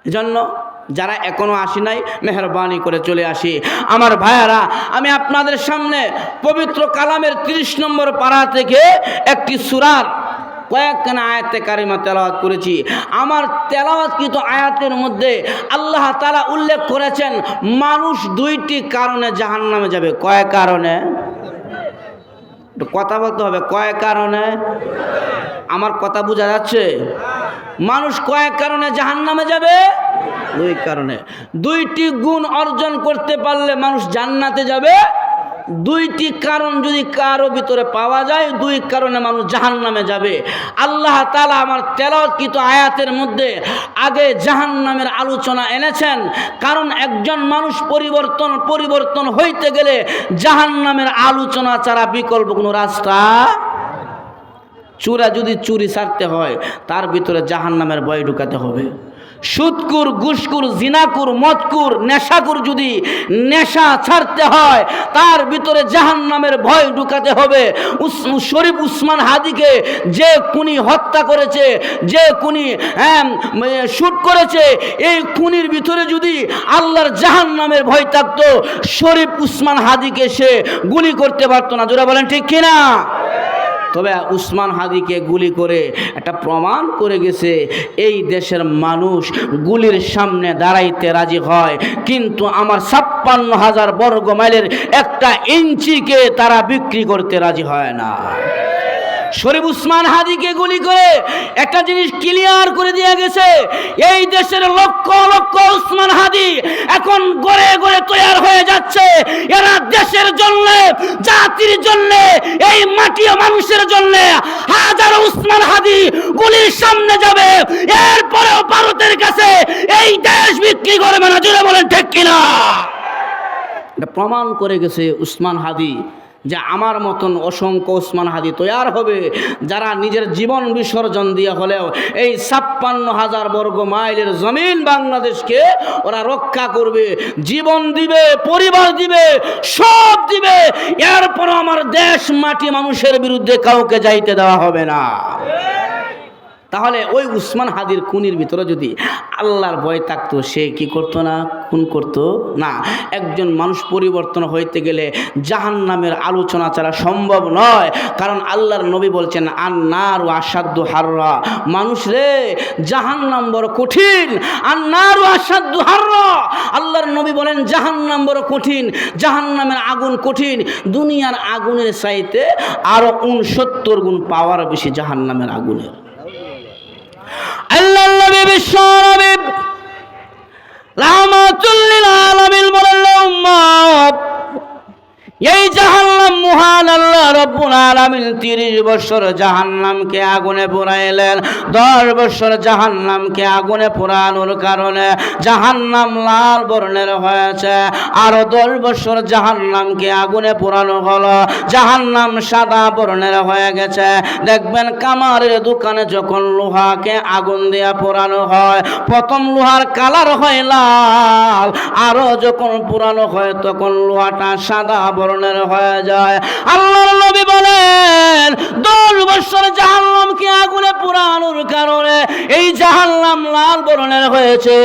এজন্য যারা এখনো আসি নাই, মেহরবানি করে চলে আসি। আমার ভাইয়ারা, আমি আপনাদের সামনে পবিত্র কালামের 30 নম্বর পারা থেকে একটি সূরার কয়েকখানা আয়াতে কারিমা তেলাওয়াত করেছি। আমার তেলাওয়াতকৃত আয়াতের মধ্যে আল্লাহ তাআলা উল্লেখ করেছেন মানুষ 2টি কারণে জাহান্নামে যাবে। কয় কারণে? কথা বলতে হবে, কয় কারণে? আমার কথা বোঝা যাচ্ছে? মানুষ কয়েক কারণে জাহান্নামে যাবে? 2 কারণে। 2টি গুণ অর্জন করতে পারলে মানুষ জান্নাতে যাবে। 2টি কারণ যদি কারো ভিতরে পাওয়া যায়, 2 কারণে মানুষ জাহান্নামে যাবে। আল্লাহ তাআলা আমার তেলাওয়াতকৃত আয়াতের মধ্যে আগে জাহান্নামের আলোচনা এনেছেন, কারণ একজন মানুষ পরিবর্তন হইতে গেলে জাহান্নামের আলোচনা ছাড়া বিকল্প কোনো রাস্তা। চোরা যদি চুরি ছাড়তে হয়, তার ভিতরে জাহান্নামের ভয় ঢুকাতে হবে। সুদকুর, ঘুষকুর, জিনাকুর, মদকুর, নেশাকুর যদি নেশা ছাড়তে হয়, তার ভিতরে জাহান্নামের ভয় ঢুকাতে হবে। শরীফ উসমান হাদিকে যে খুনি হত্যা করেছে, যে খুনি শুট করেছে, এই খুনির ভিতরে যদি আল্লাহর জাহান্নামের ভয় থাকতো, শরীফ উসমান হাদিকে সে গুলি করতে পারতো না। জোরে বলেন ঠিক কিনা? তবে উসমান হাদিকে গুলি করে একটা প্রমাণ করে গেছে, এই দেশের মানুষ গুলির সামনে দাঁড়াইতে রাজি হয়, কিন্তু আমার 56,000 বর্গ মাইলের 1 ইঞ্চিকে তারা বিক্রি করতে রাজি হয় না। শরীফ উসমান হাদিকে গুলি করে একটা জিনিস ক্লিয়ার করে দিয়ে গেছে, এই দেশের লক্ষ লক্ষ উসমান হাদি এখন গড়ে গড়ে তৈরি হয়ে যাচ্ছে। এরা দেশের জন্য, জাতির জন্য, এই মাটি ও মানুষের জন্য হাজারো উসমান হাদি গুলির সামনে যাবে, এরপরেও ভারতের কাছে এই দেশ বিক্রি করবে না। জোরে বলেন ঠিক কিনা? এটা প্রমাণ করে গেছে উসমান হাদি, যে আমার মতন অসংখ্য উসমান হাদি তৈয়ার হবে, যারা নিজের জীবন বিসর্জন দিয়ে হলেও এই 56,000 বর্গ মাইলের জমিন বাংলাদেশকে ওরা রক্ষা করবে, জীবন দিবে, পরিবার দিবে, সব দিবে। এরপরও আমার দেশ, মাটি, মানুষের বিরুদ্ধে কাউকে যাইতে দেওয়া হবে না। তাহলে ওই উসমান হাদির খুনির ভিতরে যদি আল্লাহর ভয় থাকতো, সে কি করতো না? খুন করতো না। একজন মানুষ পরিবর্তন হইতে গেলে জাহান্নামের আলোচনা ছাড়া সম্ভব নয়। কারণ আল্লাহর নবী বলছেন, আন্নার ও আসাদ্দু হাররা, মানুষ রে জাহান্নাম বড় কঠিন। আন্নার ও আসাদ্দু হাররা, আল্লাহর নবী বলেন জাহান্নাম বড় কঠিন, জাহান্নামের আগুন কঠিন। দুনিয়ার আগুনের চাইতে আরো 69 গুণ পাওয়ার বেশি জাহান্নামের আগুনের। আল্লাহর নবী বিশ্ব নবী রাহমাতুল লিল আলামিন বলেন, উম্মত এই জাহান্নাম মহান আল্লাহ রাব্বুল আলামিন 30 বছর জাহান্নামকে আগুনে পোড়াইলেন। 10 বছর জাহান্নামকে আগুনে পোড়ানোর কারণে জাহান্নাম লাল বর্ণের হয়েছে। আরো 10 বছর জাহান্নামকে আগুনে পোড়ানো হলো, জাহান্নাম সাদা বর্ণের হয়ে গেছে। দেখবেন কামারের দোকানে যখন লোহাকে আগুন দিয়ে পোড়ানো হয়, প্রথম লোহার কালার হয় লাল, আরো যখন পোড়ানো হয় তখন লোহাটা সাদা হয়ে যায়। আল্লাহর নবী বলেন 10 বছর জাহান্নামকে আগুনে পোড়ানোর কারণে এই জাহান্নাম লাল বর্ণের হয়েছে।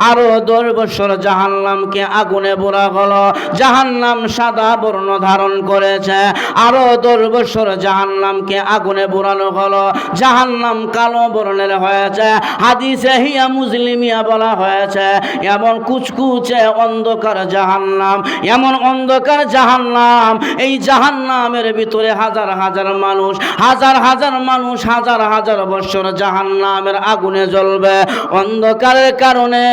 আরো 10 বছর জাহান্নামকে আগুনে পোড়া হলো, জাহান্নাম সাদা বর্ণ ধারণ করেছে। আরো 10 বছর জাহান্নামকে আগুনে পোড়ানো হলো, জাহান্নাম কালো বর্ণের হয়েছে। হাদিসে হিয়া মুসলিমিয়া বলা হয়েছে, এমন কুচকুচে অন্ধকার জাহান্নাম, এমন অন্ধকার জাহান্নাম, এই জাহান্নামের ভিতরে হাজার হাজার মানুষ, হাজার হাজার মানুষ হাজার হাজার বছর জাহান্নামের আগুনে জ্বলবে। অন্ধকারের কারণে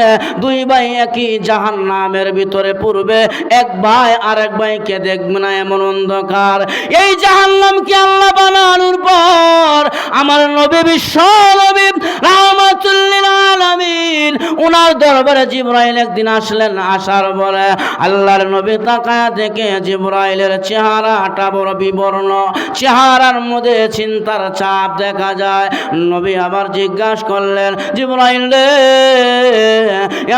2 ভাই একই জাহান্নামের ভিতরে পড়বে, এক ভাই আরেক ভাইকে দেখবে না, এমন অন্ধকার। এই জাহান্নামকে আল্লাহ বানানোর পর আমার নবী বিশ্ব নবী রাহমাতুল লিল আলামিন ওনার দরবারে জিবরাইল একদিন আসলেন। আসার পরে আল্লাহর নবী তাকায়া দেখে জিবরাইলের চেহারাটা বড় বিবর্ণ, চেহারার মধ্যে চিন্তার ছাপ দেখা যায়। নবী আবার জিজ্ঞাসা করলেন, জিবরাইল রে,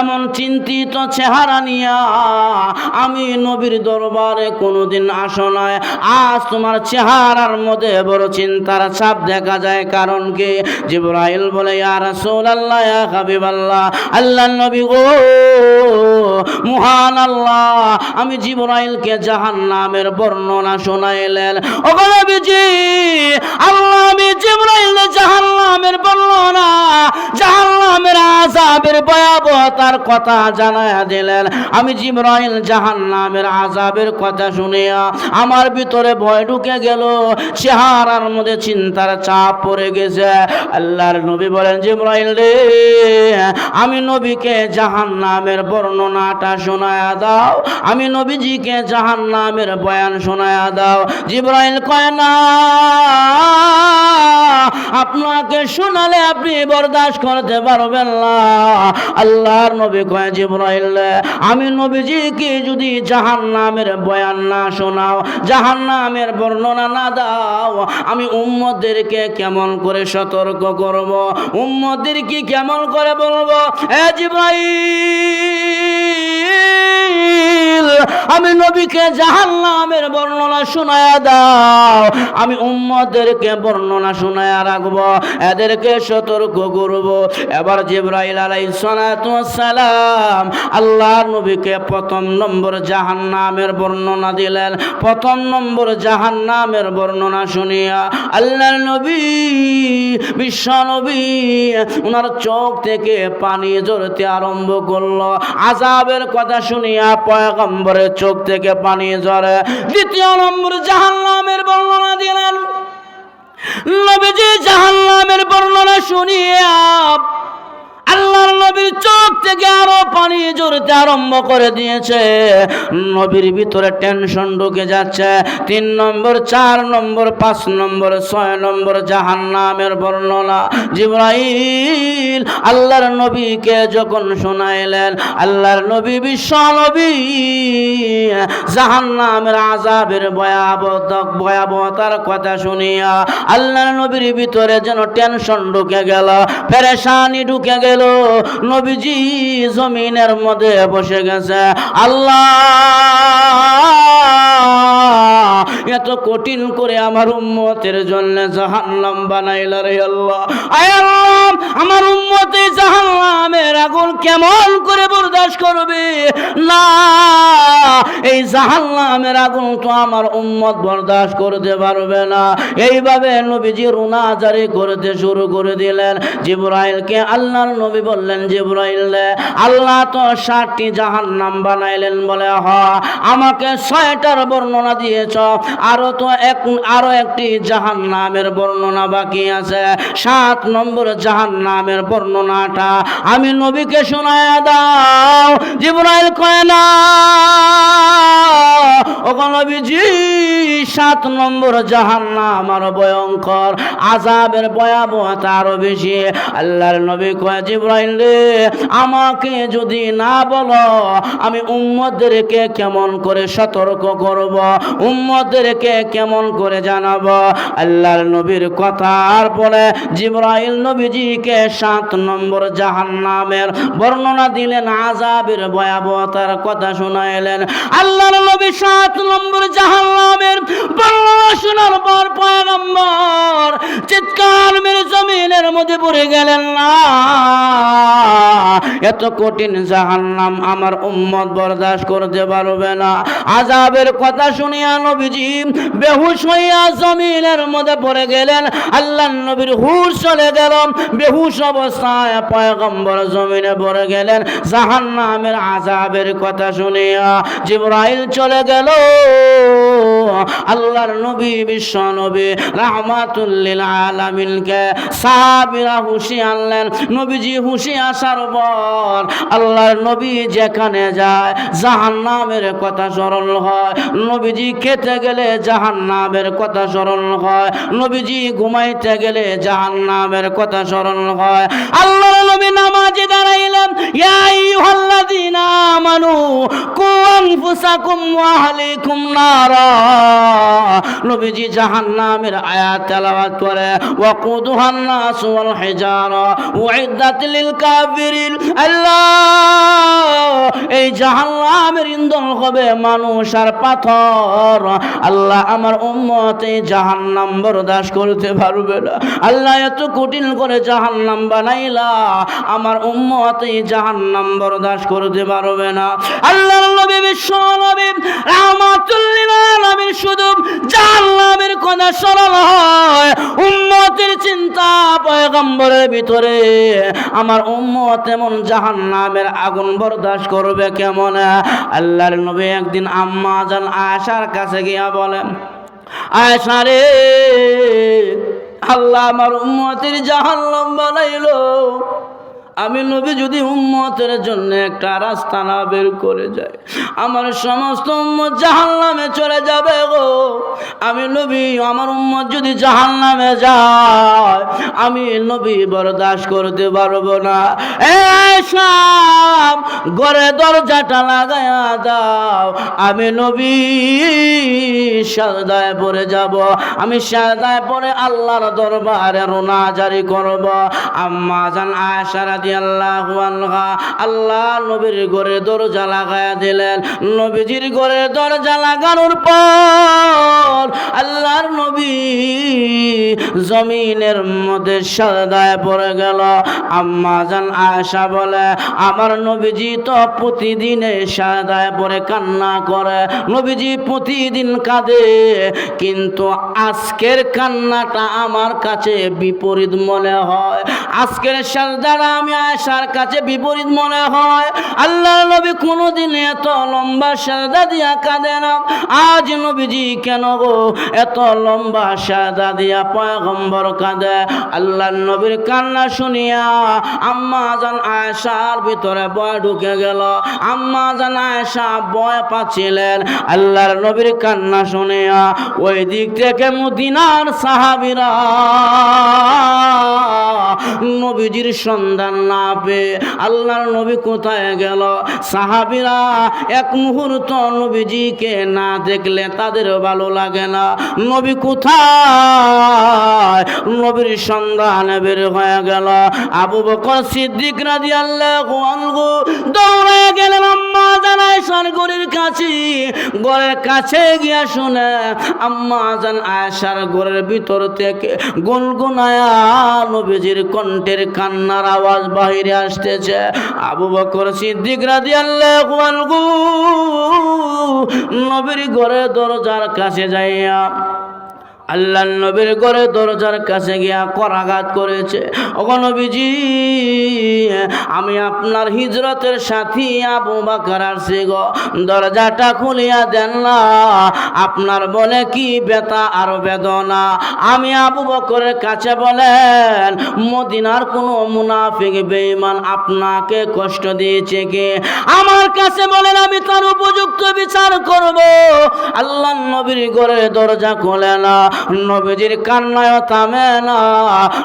এমন চিন্তিত চেহারা নিয়া আমি নবীর দরবারে কোনোদিন আসো নাই, আজ তোমার চেহারার মধ্যে বড় চিন্তার ছাপ দেখা যায়, কারণ কি? জিবরাইল বলে, ইয়া রাসূলুল্লাহ, ইয়া হাবিবাল্লাহ, আল্লাহর নবী গো, মহান আল্লাহ আমি জিবরাইলকে জাহান্নামের বর্ণনা শোনাইলেন। ও নবীজি, আল্লাহ আমি জিবরাইল জাহান্নামের বর্ণনা, জাহান্নামের আযাবের ভয়াবহতার কথা জানায়া দিলেন। আমি জিবরাইল জাহান্নামের আযাবের কথা শুনিয়া আমার ভিতরে ভয় ঢুকে গেল, চেহারার মধ্যে চিন্তার চাপ পড়ে গেছে। আল্লাহর নবী বলেন, জিবরাইল রে, আমি নবীকে জাহান্নামের বর্ণনাটা শোনায়া দাও, আমি নবীজিকে জাহান্নামের বয়ান শোনায়া দাও। জিবরাইল কয়, না, আপনাকে শোনালে আপনি বরদাস্ত করতে পারবেন না। আল্লাহর নবী কয়, জিবরাইল আমি নবীজিকে যদি জাহান্নামের বয়ান না শোনাও, জাহান্নামের বর্ণনা না দাও, আমি উম্মতদেরকে কেমন করে সতর্ক করব, উম্মতদেরকে কেমন করে বলবো? এ জিবরাইল, আমি নবীকে জাহান্নামের বর্ণনা শোনায়া দাও, আমি উম্মতদেরকে বর্ণনা শোনায়া রাখবো, এদেরকে সতর্ক করব। এবার জিবরাইল আলাইহিস সালাতু ওয়াস সালাম আল্লাহর নবীকে প্রথম নম্বর জাহান্নামের বর্ণনা দিলেন। প্রথম নম্বর জাহান্নামের বর্ণনা শুনিয়া আল্লাহর নবী বিশ্ব নবী ওনার চোখ থেকে পানি ঝরতে আরম্ভ করলো। আযাবের কথা শুনিয়া পয়গম্বরের চোখ থেকে পানি ঝরে। দ্বিতীয় নম্বর জাহান্নামের বর্ণনা দিলেন। নবীজি জাহান্নামের বর্ণনা শুনিয়া আল্লাহর নবীর চোখ থেকে আরো পানি ঝরতে আরম্ভ করে দিয়েছে। নবীর ভিতরে টেনশন ঢুকে যাচ্ছে। 3 নম্বর, 4 নম্বর, 5 নম্বর, 6 নম্বর জাহান্নামের বর্ণনা জিবরাইল আল্লাহর নবীকে যখন শোনাইলেন, আল্লাহর নবী বিশ্ব নবী জাহান্নামের আযাবের ভয়াবহতার কথা শুনিয়া আল্লাহর নবীর ভিতরে যেন টেনশন ঢুকে গেল, পেরেশানি ঢুকে গেল। নবীজি জমিনের মধ্যে বসে গেছে। আল্লাহ এত কঠিন করে আমার উম্মতের জন্য জাহান্নাম বানাইলা রে আল্লাহ। আয় আল্লাহ, আমার উম্মতে জাহান্নামের আগুন কেমন করে বরদাস্ত করবে? না, এই জাহান্নামের আগুন তো আমার উম্মত বরদাস্ত করতে পারবে না। এইভাবে নবীজি রুনাজারি করতে শুরু করে দিলেন। জিবরাইলকে আল্লাহর নবী বললেন, জিবরাইল, আল্লাহ তো 60টি জাহান্নাম বানাইলেন। বলে হ, আমাকে 6টার বর্ণনা দিয়েছ, আরো একটি জাহান্নামের বর্ণনা বাকি আছে। 7 নম্বর জাহান্নামের বর্ণনাটা আমি নবীকে শোনায়া দাও। জিবরাইল কয় না, ও নবীজি, 7 নম্বর জাহান্নাম আরো ভয়ঙ্কর, আযাবের ভয়াবহতা আরো বেশি। আল্লাহর নবী কয়, জিবরাইল রে, আমাকে যদি না বলো আমি উম্মতদেরকে কেমন করে সতর্ক করব, উম্মতদেরকে কেমন করে জানাবো? আল্লাহর নবীর কথার পরে জিবরাইল নবীজিকে 7 নম্বর জাহান্নামের বর্ণনা দিলেন, আযাবের ভয়াবহতার কথা শোনাইলেন। আল্লাহর নবী 7 নম্বর জাহান্নামের বর্ণনা শোনার পর পয়গম্বর চিৎকার মেরে জমিনের মধ্যে পড়ে গেলেন। না, এত কঠিন জাহান্নাম আমার উম্মত বরদাস্ত করতে পারবে না। আযাবের কথা শুনিয়া নবীজি বেহুশ হইয়া জমিনের মধ্যে পড়ে গেলেন। আল্লাহর নবীর হুশ চলে গেল। বেহুশ অবস্থায় পয়গম্বর জমিনে পড়ে গেলেন। জাহান্নামের আযাবের কথা শুনিয়া জিবরাইল চলে গেল। আল্লাহর নবী, বিশ্ব নবী রাহমাতুল লিল আলামিনকে সাহাবীরা হুঁশি আনলেন। নবীজি হুঁশি আসার পর আল্লাহর নবী যেখানে যায় জাহান্নামের কথা স্মরণ হয়। নবীজি খেতে গেলে জাহান্নামের কথা স্মরণ হয়। নবীজি ঘুমাইতে গেলে জাহান্নামের কথা স্মরণ হয়। আল্লাহর নবী নামাজে দাঁড়াইলেন, ইয়া আইয়ুহাল্লাযীনা আমানু কু আনফুসাকুম ওয়া আহলিকুম নারা। নবীজি জাহান্নামের আয়াত তেলাওয়াত করে, ওয়াকুদুহান নাস ওয়াল হিজারা উইদ্দাত লিল কাফিরিন। আল্লাহ, এই জাহান্নামের ইন্ধন হবে মানুষ আর পাথর। আল্লাহ, আমার উম্মত এই জাহান্নাম বরদাস্ত করতে পারবে না। আল্লাহ, এত কঠিন করে জাহান্নাম বানাইলা, আমার উম্মত এই জাহান্নাম বরদাস্ত করতে পারবে না। আল্লাহর নবী, বিশ্ব নবী রাহমাতুল লিল আলামিন শুধু জাহান্নামের কথা স্মরণ হয়, উম্মতের চিন্তা পয়গম্বরের ভিতরে, আমার উম্মত এমন জাহান্নামের আগুন বরদাস্ত করবে কেমন? আল্লাহর নবী একদিন আম্মা জান আয়েশার কাছে গিয়া বলেন, আয়েশা রে, আল্লাহ আমার উম্মতের জাহান্নাম বানাইলো, আমি নবী যদি উম্মতের জন্য একটা রাস্তা না বের করে যাই, আমার সমস্ত উম্মত জাহান্নামে চলে যাবে গো। আমি নবী, আমার উম্মত যদি জাহান্নামে যায়, আমি নবী বরদাস্ত করতে পারবো না। সব ঘরে দরজাটা লাগায়া দাও, আমি নবী সাজদায় পড়ে যাব। আমি সাজদায় পড়ে আল্লাহর দরবারে রুনাজারি করব। আম্মা জান আয়েশা রাদিয়াল্লাহু আনহা আল্লাহ নবীর ঘরে দরজা লাগায়া দিলেন। নবীজির ঘরে দরজা লাগানোর পর আল্লাহর নবী জমিনের মধ্যে সাজদায় পড়ে গেল। আম্মা জান আয়েশা বলে, আমার নবীজি তো প্রতিদিন সাজদায় পড়ে কান্না করে, নবীজি প্রতিদিন কাঁদে, কিন্তু আজকের কান্নাটা আমার কাছে বিপরীত মনে হয়। আজকের সাজদাটা আমি আয়েশার কাছে বিপরীত মনে হয়। আল্লাহর নবী কোনোদিন এত লম্বা সাজদা দিয়া কাঁদে না। আজ নবীজি কেন গো এত লম্বা সাজদা দিয়া পয়গম্বর কাঁদে? আল্লাহর নবীর কান্না শুনিয়া আম্মা জান আয়েশার ভিতরে ভয় ঢুকে গেল। আম্মা জান আয়েশা ভয় পাচ্ছিলেন আল্লাহর নবীর কান্না শুনিয়া। ওই দিক থেকে মদিনার সাহাবীরা নবীজির সন্ধান না পেয়ে আল্লাহর নবী কোথায় গেল, সাহাবীরা এক মুহূর্ত নবীজিকে না দেখলে তাদের ভালো লাগে না। নবী কোথায়, নবীর সন্ধানে বের হয়ে গেল। আবু বকর সিদ্দিক রাদিয়াল্লাহু আনহু দৌড়ে গেলেন আম্মা জান আয়েশা আল্লাহর ঘরের কাছে গিয়া শুনে আম্মা জান আয়েশার ঘরের ভিতর থেকে গুনগুনায়া নবীজির কণ্ঠের কান্নার আওয়াজ বাহিরে আসতেছে। আবু বকর সিদ্দিক রাদিয়াল্লাহু আনহু নবীর ঘরের দরজার কাছে যাইয়া আল্লাহর নবীর ঘরে দরজার কাছে গিয়া করাঘাত করেছে। ওগো নবীজি, আমি আপনার হিজরতের সাথী আবু বকর আসছি গো, দরজাটা খুলিয়া দেন না। আপনার বলে কি ব্যথা আর বেদনা। আমি আবু বকরের কাছে বলেন, মদিনার কোনো মুনাফিক বেঈমান আপনাকে কষ্ট দিয়েছে কি? আমার কাছে বলেন, আমি তার উপযুক্ত বিচার করব। আল্লাহর নবীর ঘরে দরজা খোলে না, নবীজির কান্নায় থামে না,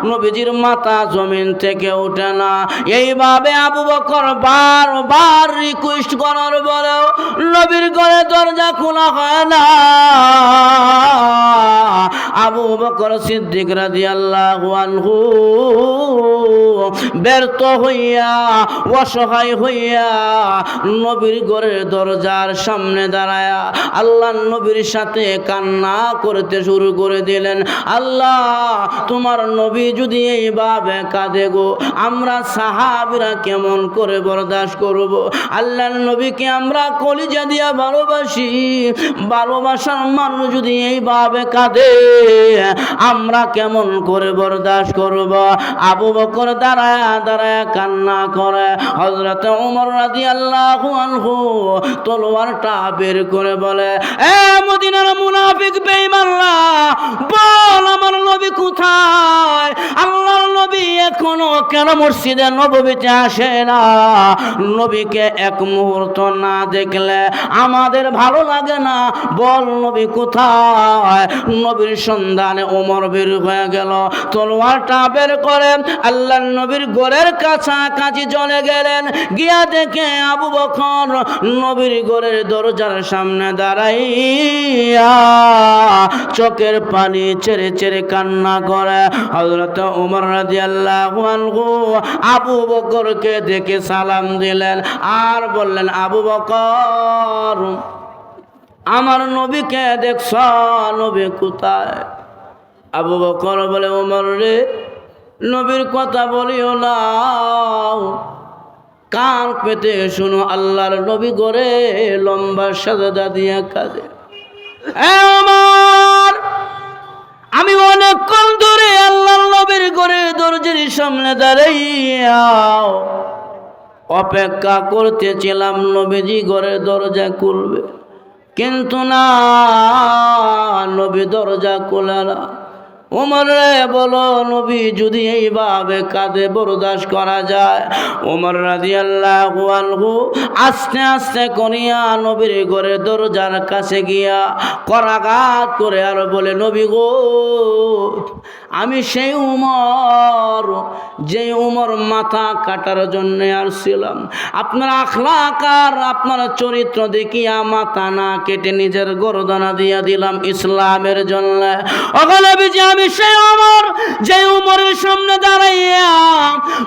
নবীজির মাথা জমিন থেকে ওঠে না। এইভাবে আবু বকর বারবার রিকোয়েস্ট করার পরেও নবীর ঘরে দরজা খোলা হয় না। আবু বকর সিদ্দিক রাদিয়াল্লাহু আনহু ব্যর্থ হইয়া অসহায় হইয়া নবীর ঘরের দরজার সামনে দাঁড়ায়া আল্লাহর নবীর সাথে কান্না করতে শুরু করে দিলেন। আল্লাহ, তোমার নবী যদি এইভাবে কাঁদে গো, আমরা সাহাবীরা কেমন করে বরদাস্ত করব? আল্লাহর নবীকে আমরা কলিজা দিয়া ভালোবাসি, ভালোবাসার মানুষ যদি এইভাবে কাঁদে আমরা কেমন করে বরদাস্ত করব? আবু বকর দাঁড়ায়া দাঁড়ায়া কান্না করে। হযরত ওমর রাদিয়াল্লাহু আনহু তলোয়ারটা বের করে বলে, এ মদিনার মুনাফিক বেঈমানরা, বল আমার নবী কোথায়? আল্লাহর নবী এখনো কেন মসজিদে নববীতে আসে না? নবীকে এক মুহূর্ত না দেখলে আমাদের ভালো লাগে না। বল নবী কোথায়? নবীর সন্ধানে ওমর বের হয়ে গেল, তলোয়ারটা বের করেন আল্লাহর নবীর ঘরের কাছাকাছি চলে গেলেন। গিয়া দেখে আবু বকর নবীর ঘরের দরজার সামনে দাঁড়াইয়া চোখের পানি ছেড়ে ছেড়ে কান্না করে। হযরত ওমর রাদিয়াল্লাহু আনহু আবু বকরকে দেখে সালাম দিলেন আর বললেন, আবু বকর, আমার নবীকে দেখছ? নবী কোথায়? আবু বকর বলে, ওমর রে, নবীর কথা বলিও না, কান পেতে শুনো। আল্লাহর নবী ঘরে লম্বা সাজদা দিয়া কাঁদে। ওমর, আমি অনেকক্ষণ ধরে আল্লাহর নবীর ঘরে দরজার সামনে দাঁড়াইয়া অপেক্ষা করতেছিলাম নবীজি ঘরে দরজা খুলবে, কিন্তু না, নবী দরজা খুলে না। ওমর রে, বলো নবী যদি এইভাবে কাঁদে বরদাস্ত করা যায়? ওমর রাদিয়াল্লাহু আনহু আস্তে আস্তে করিয়া নবীর ঘরে দরজার কাছে গিয়া করাঘাত করে আর বলে, নবী গো, আমি সেই উমর যে উমর মাথা কাটার জন্য আসছিলাম। আপনার আখলাক আর আপনার চরিত্র দেখিয়া মাথা না কেটে নিজের গর্দনা দিয়া দিলাম ইসলামের জন্য। আমি সেই উমর যে উমরের সামনে দাঁড়াইয়া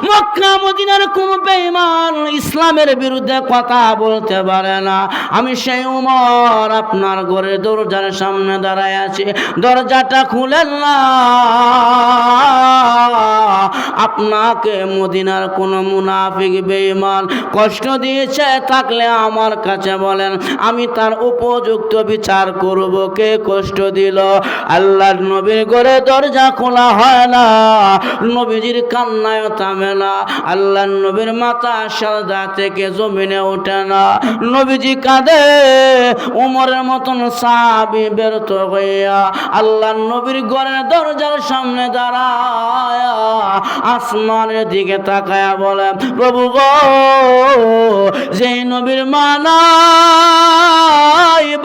মক্কা মদিনার কোন বেঈমান ইসলামের বিরুদ্ধে কথা বলতে পারে না। আমি সেই উমর আপনার ঘরের দরজার সামনে দাঁড়ায় আছি, দরজাটা খুলেন না। আপনাকে মদিনার কোন মুনাফিক বেঈমান কষ্ট দিয়েছে থাকলে আমার কাছে বলেন, আমি তার উপযুক্ত বিচার করব। কে কষ্ট দিল? আল্লাহর নবীর ঘরে দরজা খোলা হয় না, নবীজির কান্নায় থামে না, আল্লাহর নবীর মাথা সাজদা থেকে জমিনে ওঠে না, নবীজি কাঁদে। ওমরের মতন সাহাবী ব্যর্থ হইয়া আল্লাহর নবীর ঘরের দরজার সামনে দাঁড়ায় আসমানের দিকে তাকায়া বলে, প্রভু গো, যেই নবীর মা নাই,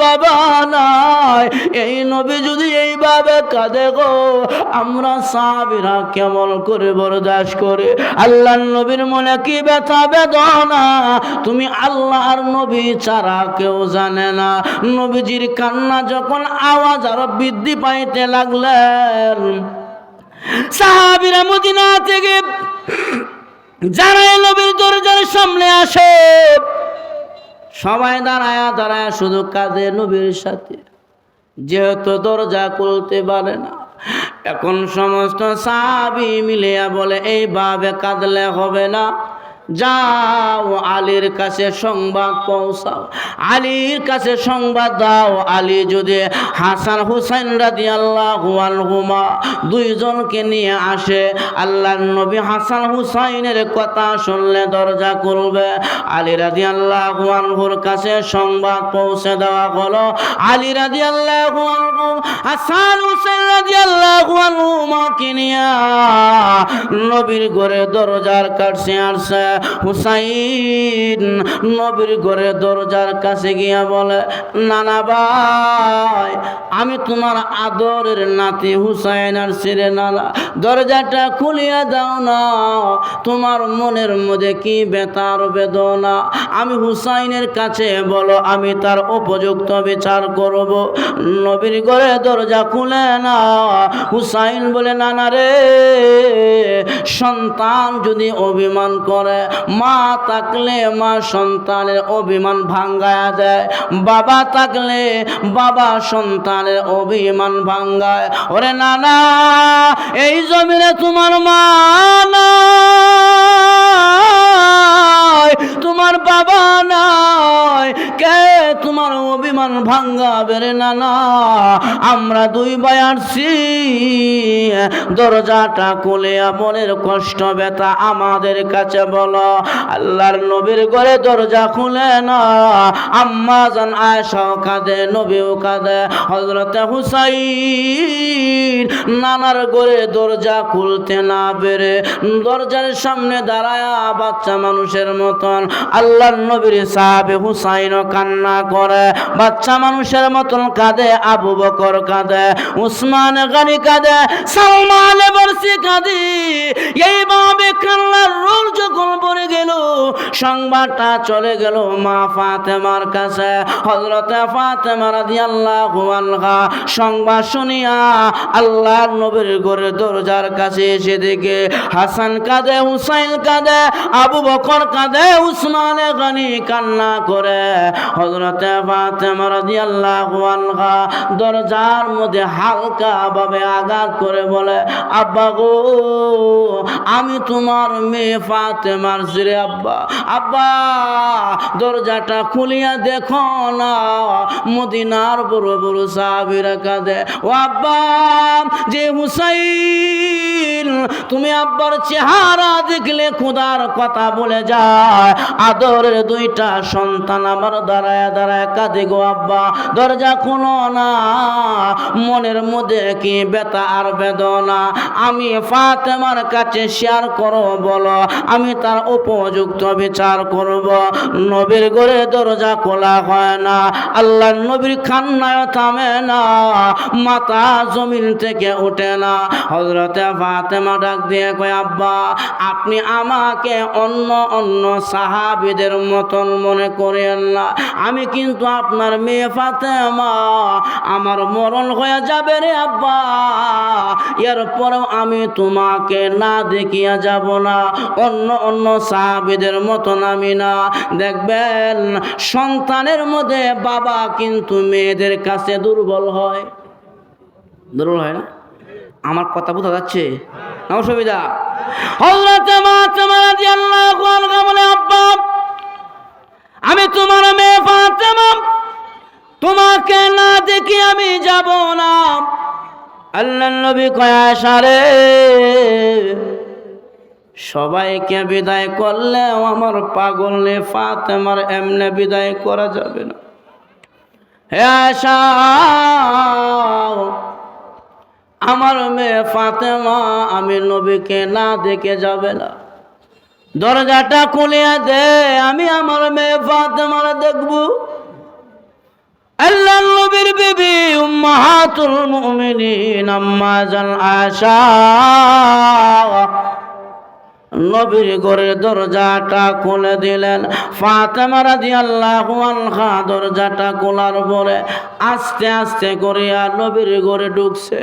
বাবা নাই, এই নবী যদি এইভাবে কাঁদে গো, আমরা সাহাবীরা কেমন করে বরদাস্ত করে? আল্লাহর নবীর মনে কি ব্যথা বেদনা তুমি আল্লাহর নবী ছাড়া কেউ জানে না। নবীজির কান্না যখন আওয়াজ আরো বৃদ্ধি পাইতে লাগলেন, সাহাবীরা মদিনা থেকে যারা নবীর দরজার সামনে আসে সবাই দাঁড়ায়া দাঁড়ায়া শুধু কাঁদে নবীর সাথে, যেহেতু দরজা খুলতে পারে না। এখন সমস্ত সাহাবী মিলিয়া বলে এইভাবে কাঁদলে হবে না, যাও আলীর কাছে সংবাদ পৌঁছাও, আলীর কাছে সংবাদ দাও। আলী যদি হাসান হুসাইন রাদিয়াল্লাহু আনহুমা দুইজনকে নিয়ে আসে, আল্লাহর নবী হাসান হুসাইনের কথা শুনলে দরজা খুলবে। আলী রাদিয়াল্লাহু আনহুর কাছে সংবাদ পৌঁছে দেওয়া হলো। আলী রাদিয়াল্লাহু আনহু হাসান হুসাইন রাদিয়াল্লাহু আনহুমাকে নিয়ে নবীর ঘরে দরজার কাছে আসছে। হুসাইন নবীর ঘরে দরজার কাছে গিয়া বলে, নানা ভাই, আমি তোমার আদরের নাতি হুসাইন আর ছেড়ে নানা, দরজাটা খুলিয়া দাও না, তোমার মনের মধ্যে কি ব্যথার বেদনা, আমি হুসাইনের কাছে বলো, আমি তার উপযুক্ত বিচার করব। নবীর ঘরে দরজা খুলে না। হুসাইন বলে, নানা রে, সন্তান যদি অভিমান করে, মা থাকলে মা সন্তানের অভিমান ভাঙ্গায় দেয়, বাবা থাকলে বাবা সন্তানের অভিমান ভাঙ্গায়। ওরে নানা, এই জমিনে তোমার মা নাই, তোমার বাবা নাই, কে তোমার অভিমান ভাঙ্গাবে রে নানা? আমরা দুই ভাই আসছি, দরজাটা খুলে মনের কষ্ট ব্যথা আমাদের কাছে বলো। আল্লাহর নবীর ঘরে দরজা খুলে না। আম্মা জান আয়েশাও কাঁদে, নবীও কাঁদে। হযরতে হুসাইন নানার ঘরে দরজা খুলতে না পেরে দরজার সামনে দাঁড়ায়া বাচ্চা মানুষের মতন আল্লাহর নবীর সাহাবে হুসাইনও কান্না করে, বাচ্চা মানুষের মতন কাঁদে। আবু বকর কাঁদে, উসমান গনি কাঁদে, সালমান ফারসি কাঁদে। এইভাবে কান্নার রোল যখন পড়ে গেল, সংবাদটা চলে গেল মা ফাতেমার কাছে। হযরতে ফাতেমা রাদিয়াল্লাহু আনহা সংবাদ শুনিয়া আল্লাহর নবীর ঘরের দরজার কাছে এসে দেখে হাসান কাঁদে, হুসাইন কাঁদে, আবু বকর কাঁদে, উসমান গনি কান্না করে। হযরতে ফাতেমা রাদিয়াল্লাহু আনহা দরজার মধ্যে হালকা ভাবে আঘাত করে বলে, আব্বা গো, আমি তোমার মেয়ে ফাতেমার ছেলে আব্বা, আব্বা দরজাটা খুলিয়া দেখো না। মদিনার বড় বড় সাহাবীরা কাঁদে, ও আব্বা, যে হুসাইন তুমি আব্বার চেহারা দেখলে খোদার কথা বলে যায়। আদরের দুইটা সন্তান আমার দাঁড়ায় দাঁড়ায় কাঁদে গো আব্বা, দরজা খুলো না। মনের মধ্যে কি ব্যথা আর বেদনা, আমি ফাতেমার কাছে শেয়ার করো, বলো, আমি তার উপযুক্ত বিচার করব। নবীর ঘরে দরজা খোলা হয় না, আল্লাহর নবীর কান্নায় থামে না, মাথা জমিন থেকে ওঠে না। হযরতে ফাতেমা ডাক দিয়ে কয়, আব্বা, আপনি আমাকে অন্য অন্য সাহাবীদের মতন মনে করেন না, আমি কিন্তু আপনার মেয়ে ফাতেমা, আমার মরণ হয়ে যাবে রে আব্বা, এরপরেও আমি তোমাকে না দেখিয়া যাব না, অন্য অন্য সাহাবীদের মতন আমি না। দেখবেন সন্তানের মধ্যে বাবা কিন্তু মেয়েদের কাছে দুর্বল হয়, দুর্বল হয় না? আমার কথা বোঝা যাচ্ছে না? অসুবিধা? হযরতে ফাতেমা রাদিয়াল্লাহু আনহা বলে, আব্বা, আমি তোমার মেয়ে ফাতেমা, তোমাকে না দেখি আমি যাব না। আল্লাহর নবী কয়, আয়েশা রে, সবাইকে বিদায় করলেও আমার পাগল ফাতেমার এমনি বিদায় করা যাবে না। হে আয়েশা, আমার মেয়ে ফাতেমা আমি নবীকে না দেখে যাবে না, দরজাটা খুলিয়া দে, আমি আমার মেয়ে ফাতেমার দেখব। আল্লাহর নবীর বিবি উম্মাহাতুল মুমিনিন আম্মা জান আয়েশা নবীর ঘরের দরজাটা খুলে দিলেন। ফাতেমা রাদিয়াল্লাহু আনহা দরজাটা খোলার পরে আস্তে আস্তে করে নবীর ঘরে ঢুকছে।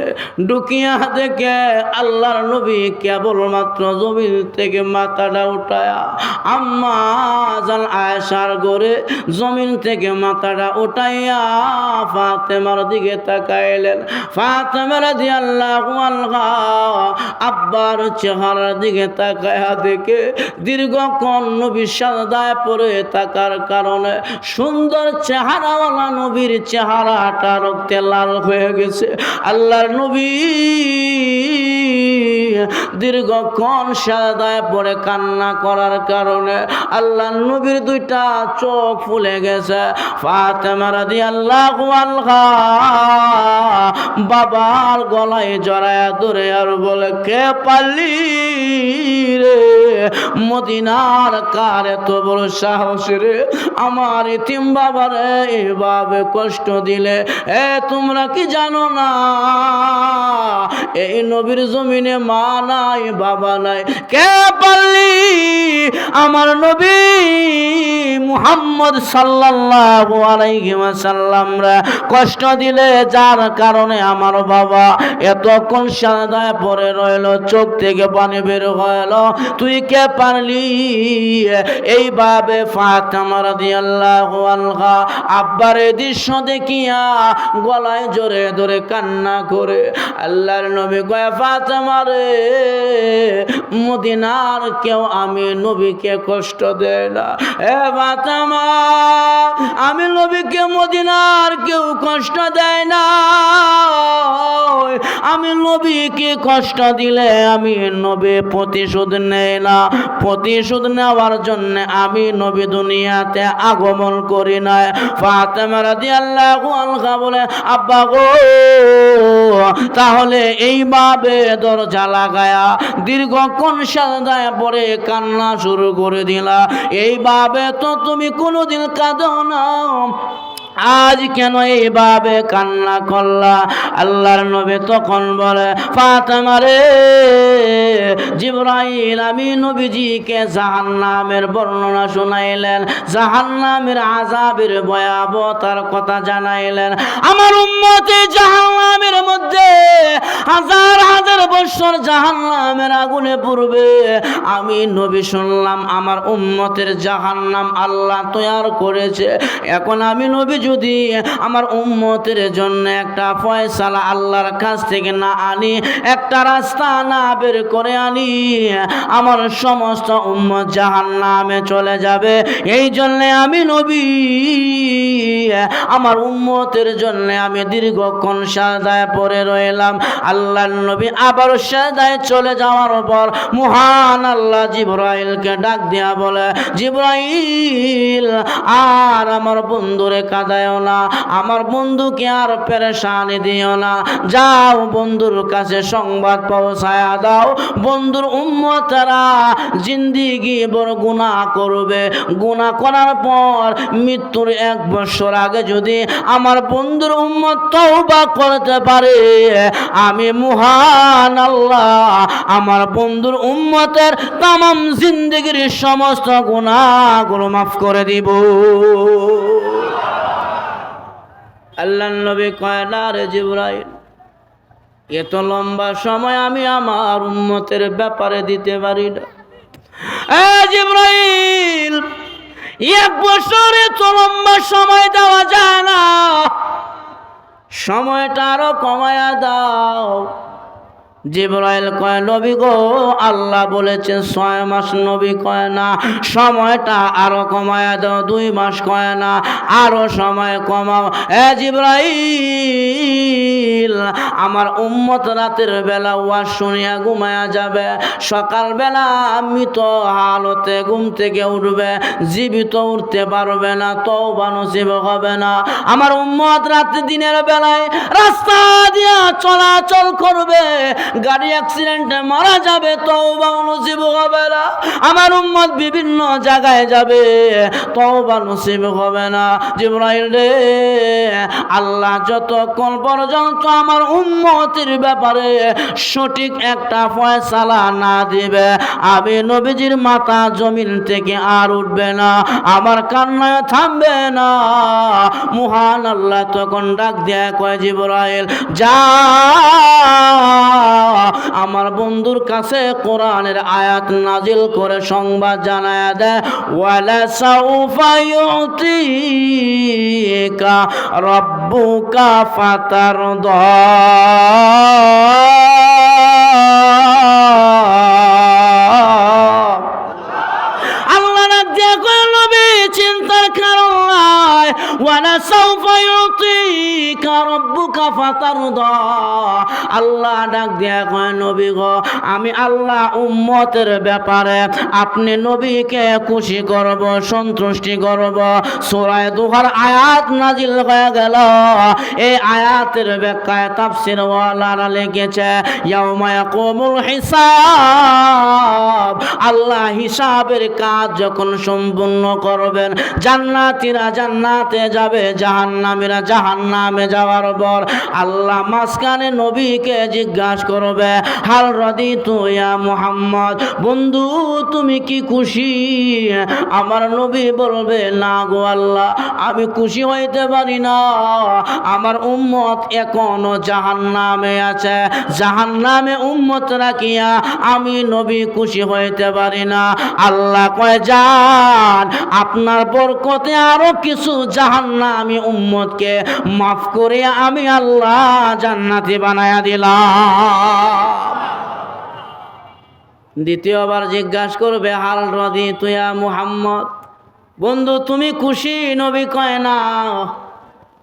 ঢুকিয়া দেখে আল্লাহর নবী কেবলমাত্র জমিন থেকে মাথাটা উঠায়া আম্মা জান আয়েশার ঘরে জমিন থেকে মাথাটা উঠাইয়া ফাতেমার দিকে তাকাইলেন। ফাতেমা রাদিয়াল্লাহু আনহা আব্বার চেহারার দিকে তাকায় দেখে দীর্ঘক্ষণ নবী সাজদায় পড়ে থাকার কারণে সুন্দর চেহারাওয়ালা নবীর চেহারাটা রক্তে লাল হয়ে গেছে। আল্লাহর নবী দীর্ঘক্ষণ সাজদায় পড়ে কান্না করার কারণে আল্লাহর নবীর দুইটা চোখ ফুলে গেছে। ফাতেমা রাদিয়াল্লাহু আনহা বাবার গলায় জড়ায়া ধরে আর বলে, কে পারলি রে মদিনার কার এত বড় সাহস রে আমার এতিম বাবারে এভাবে কষ্ট দিলে? তোমরা কি জানো না এই নবীর জমিনে মা নাই বাবা নাই? কে পারলি আমার নবী মুহাম্মদ সাল্লাল্লাহু আলাইহি ওয়াসাল্লাম রে কষ্ট দিলে, যার কারণে আমার বাবা এতক্ষণ সাজদায় পড়ে রইল, চোখ থেকে পানি বের হইল? তুই কে পারলি? এইভাবে ফাতেমা রাদিয়াল্লাহু আনহা আব্বার এই দৃশ্য দেখিয়া গলায় জোরে ধরে কান্না করে আল্লাহর নবী কয়, ফাতেমা রে মদিনার কেউ আমি নবীকে কষ্ট দেয় না। ফাতেমা আমি নবীকে মদিনার কেউ কষ্ট দেয় না। আমি নবীকে কষ্ট দিলে আমি নবী প্রতিশোধ নেই না। প্রতিশোধ নেওয়ার জন্য আমি নবী দুনিয়াতে আগমন করি না। ফাতেমা রাদিয়াল্লাহু আনহা বলে, আব্বা গো তাহলে এইভাবে দরজা লাগায়া দীর্ঘক্ষণ সাজদায় পড়ে কান্না শুরু করে দিলা, এইভাবে তো তুমি কোনোদিন কাঁদো না, আজ কেন এইভাবে কান্না করলা? আল্লাহর নবী তখন বলে, ফাতেমা রে জিবরাইল আমি নবীজিকে জাহান্নামের বর্ণনা শুনাইলেন, জাহান্নামের আযাবের ভয়াবহতার কথা জানাইলেন। আমার উম্মতে জাহান্নামের মধ্যে হাজার হাজার বছর জাহান্নামের আগুনে পুড়বে। আমি নবী শুনলাম আমার উম্মতের জাহান্নাম আল্লাহ তৈয়ার করেছে। এখন আমি নবী যদি আমার উম্মতের জন্য একটা ফয়সালা আল্লাহর কাছ থেকে না আনি, একটা রাস্তা না বের করে আনি, আমার সমস্ত উম্মত জাহান্নামে চলে যাবে। এই জন্য আমি নবী আমার উম্মতের জন্য আমি দীর্ঘক্ষণ সাজদায় পড়ে রইলাম। আল্লাহর নবী আবার সাজদায় চলে যাওয়ার পর মহান আল্লাহ জিবরাইলকে ডাক দিয়া বলে, জিবরাইল আর আমার বন্ধুরে কাঁদায়ও না, আমার বন্ধুকে আর পেরেশানি দিও না, যাও বন্ধুর কাছে সংবাদ পৌঁছায়া দাও, বন্ধুর উম্মতেরা জিন্দিগি বড় গুনাহ করবে, গুনাহ করার পর মৃত্যুর 1 বছর আগে যদি আমার বন্ধুর উম্মত তওবা করতে পারে, আমি মহান আল্লাহ আমার বন্ধুর উম্মতের তামাম জিন্দেগির সমস্ত গুনাহগুলো মাফ করে দিব। আল্লাহর নবী কয়, না রে জিবরাইল, এত লম্বা সময় আমি আমার উম্মতের ব্যাপারে দিতে পারি না। জিবরাইল 1 বছরে তো লম্বা সময় দেওয়া যায় না, সময়টা আরো কমায়া দাও। জিবরাইল কয়, নবী গো আল্লাহ বলেছেন 6 মাস। নবী কয়, না সময়টা আরো কমায়া দাও, 2 মাস কয় না, আরো সময় কমাও। জিবরাইল আমার উম্মত রাতের বেলা ওয়াজ শুনিয়া ঘুমায়া যাবে, সকালবেলা মৃত হালতে ঘুম থেকে উঠবে, জীবিত উঠতে পারবে না, তওবা নসিব হবে না। আমার উম্মত রাতে দিনের বেলায় রাস্তা দিয়া চলাচল করবে, গাড়ি অ্যাক্সিডেন্টে মারা যাবে, তওবা নসিব হবে না। আমার উম্মত বিভিন্ন জায়গায় যাবে, তওবা নসিব হবে না। জিবরাইল রে, আল্লাহ যতক্ষণ পর্যন্ত আমার উম্মতের ব্যাপারে সঠিক একটা ফয়সালা না দিবে, আমি নবীজির মাথা জমিন থেকে আর উঠবে না, আমার কান্নায় থামবে না। মহান আল্লাহ তখন ডাক দেয়া কয়, জিবরাইল যা আমার বন্ধুর কাছে কোরআনের আয়াত নাজিল করে সংবাদ জানায়া দেয়, ওয়ালা সাউফা ইউতিকা রাব্বুকা ফাতারদা। আল্লাহ ডাক দিয়া কয়, নবী চিন্তার কারণ নাই, ওয়ালা সাউফা ইউতিকা রাব্বুকা ফাতারদা। আল্লাহ ডাক দিয়া কয়, নবী গো, আমি আল্লাহ উম্মতের ব্যাপারে আপনি নবীকে খুশি করব, সন্তুষ্টি করব। সূরা দুহার আয়াত নাজিল হয়ে গেল। এই আয়াতের ব্যাখ্যায় তাফসীর ওয়ালারা লিখেছে, ইয়াউমা ইয়াকুমুল হিসাব, আল্লাহ হিসাবের কাজ যখন সম্পূর্ণ করবেন, জান্নাতীরা জান্নাতে যাবে, জাহান্নামীরা জাহান্নামে যাওয়ার পর আল্লাহ মাঝখানে নবীকে জিজ্ঞাসা করবে, হাল রাদিতু ইয়া মুহাম্মদ, বন্ধু তুমি কি খুশি? আমার নবী বলবে, না গো আল্লাহ, আমি খুশি হইতে পারি না, আমার উম্মত এখনো জাহান্নামে আছে, জাহান্নামে উম্মত রাখিয়া আমি নবী খুশি হইতে পারি না। আল্লাহ কয়, যান, আপনার বরকতে আরো কিছু জাহান্নামী উম্মতকে মাফ করে আমি আল্লাহ জান্নাতি বানায়া দিলাম। দ্বিতীয়বার জিজ্ঞাসা করবে, হাল রাদিতু ইয়া মুহাম্মদ, বন্ধু তুমি খুশি? নবী কয়, না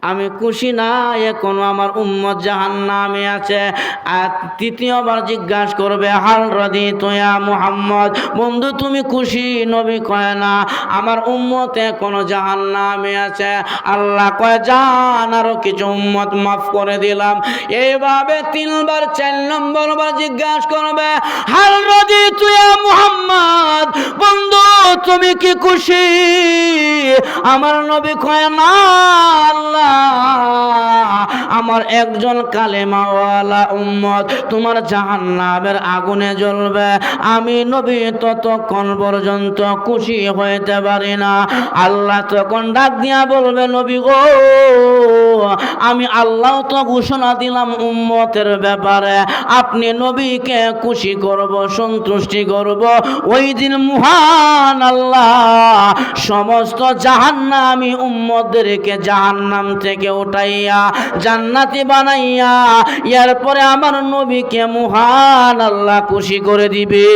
আমি খুশি না, এখনো আমার উম্মত জাহান্নামে আছে। আর তৃতীয়বার জিজ্ঞাসা করবে, হাল রাদিতু ইয়া মুহাম্মদ, বন্ধু তুমি খুশি? নবী কয়, না আমার উম্মত এখনো জাহান্নামে আছে। আল্লাহ কয়, জান, আরো কিছু উম্মত মাফ করে দিলাম। এইভাবে 3 বার 4 নম্বর বার জিজ্ঞাসা করবে, হাল রাদিতু ইয়া মুহাম্মদ, বন্ধু তুমি কি খুশি? আমার নবী কয়, না আল্লাহ, আমার একজন কালেমাওয়ালা উম্মত তোমার জাহান্নামের আগুনে জ্বলবে, আমি নবী ততক্ষণ পর্যন্ত খুশি হইতে পারি না। আল্লাহ তখন ডাক দিয়া বলবে, নবী গো, আমি আল্লাহ তো ঘোষণা দিলাম উম্মতের ব্যাপারে আপনি নবীকে খুশি করব, সন্তুষ্টি করব। ওই দিন মহান আল্লাহ সমস্ত জাহান্নামী উম্মতদেরকে জাহান্নাম থেকে উঠাইয়া জান্নাতি বানাইয়া এরপরে আমার নবীকে মহান আল্লাহ খুশি করে দিবে।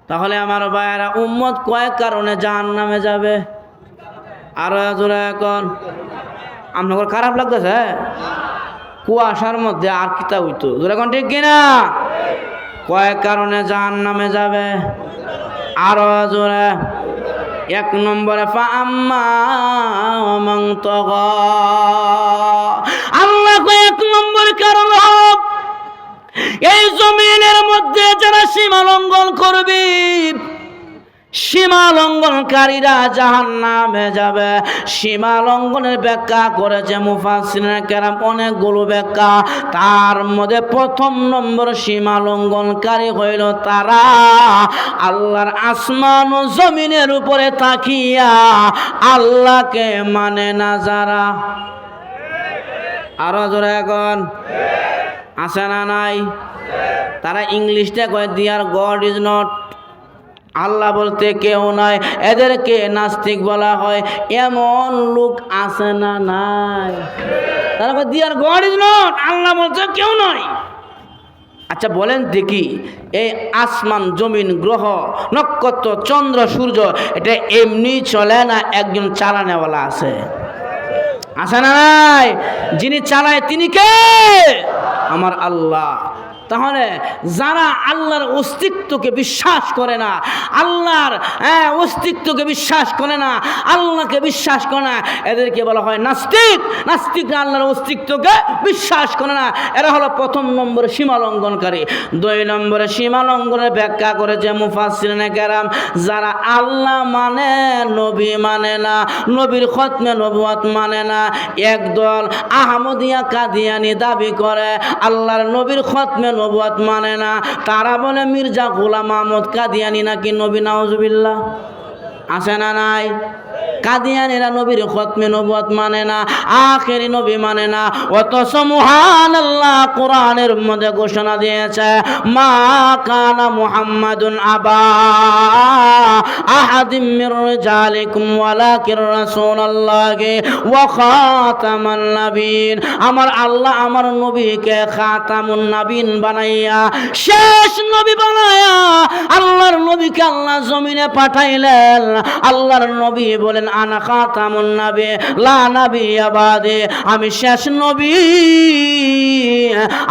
তাহলে আমার ভাইয়েরা, উম্মত কয়েক কারণে জাহান্নামে যাবে। আর জোরে এখন আপনার খারাপ লাগতেছে, কুয়াশার মধ্যে আর কিতা হইতো, জোরে এখন ঠিক কিনা? কয়েক কারণে জাহান্নামে যাবে। আরো জোরে, 1 নম্বরে আল্লাহ 1 নম্বর কারণ হোক, এই জমিনের মধ্যে যারা সীমা লঙ্ঘন করবে, সীমা লঙ্ঘনকারীরা জাহান্নামে যাবে। সীমা লঙ্ঘনের ব্যাখ্যা করেছে মুফাসসিরিনে কেরাম অনেকগুলো ব্যাখ্যা। তার মধ্যে 1 নম্বর সীমা লঙ্ঘনকারী হইল তারা আল্লাহর আসমান ও জমিনের উপরে তাকিয়া আল্লাহকে মানে না যারা। আরো জোরে এখন আছে না নাই? তারা ইংলিশটা কয় দিয়ার গড ইজ নট, আল্লাহ বলতে কেউ নাই, এদেরকে নাস্তিক বলা হয়। এমন লোক আছে না নাই? তারা কয় দিয়ার গড ইজ নট, আল্লাহ বলতে কেউ নয়। আচ্ছা বলেন দেখি, এই আসমান জমিন গ্রহ নক্ষত্র চন্দ্র সূর্য এটা এমনি চলে না একজন চালানেওয়ালা আছে? আছে না নাই? যিনি চালায় তিনি কে? আমার আল্লাহ। তাহলে যারা আল্লাহর অস্তিত্বকে বিশ্বাস করে না, আল্লাহর অস্তিত্বকে বিশ্বাস করে না, আল্লাহকে বিশ্বাস করে না, এদেরকে বলা হয় নাস্তিক। নাস্তিকরা আল্লাহর অস্তিত্বকে বিশ্বাস করে না, এরা হলো প্রথম নম্বরে সীমালঙ্ঘনকারী। 2 নম্বরে সীমালঙ্ঘনের ব্যাখ্যা করেছে মুফাসসিরিনে কেরাম, যারা আল্লাহ মানে নবী মানে না, নবীর খতমে নবুয়ত মানে না। একদল আহমদিয়া কাদিয়ানি দাবি করে আল্লাহর নবীর খতমে নবুয়ত মানে না, তারা বলে মির্জা গোলাম আহমদ কাদিয়ানি নাকি নবী। নাউজুবিল্লাহ, আছে না নাই? কাদিয়ানিরা নবীর খতমে নবুয়ত মানে না, আখেরি নবী মানে না। অথচ সুবহানাল্লাহ কোরআনের মধ্যে ঘোষণা দিয়েছে, মা কানা মুহাম্মাদুন আবা আহাদিম মির রিজালিকুম ওয়ালাকির রাসূলুল্লাহি ওয়া খাতামান নাবিয়িন। আমার আল্লাহ আমার নবীকে খাতামুন নাবিয়িন বানাইয়া, শেষ নবী বানাইয়া আল্লাহর নবীকে আল্লাহ জমিনে পাঠাইলেন। আল্লাহর নবী বলেন, আনা খাতামুন নবী লা নবিয়্যা বাদে, আমি শেষ নবী,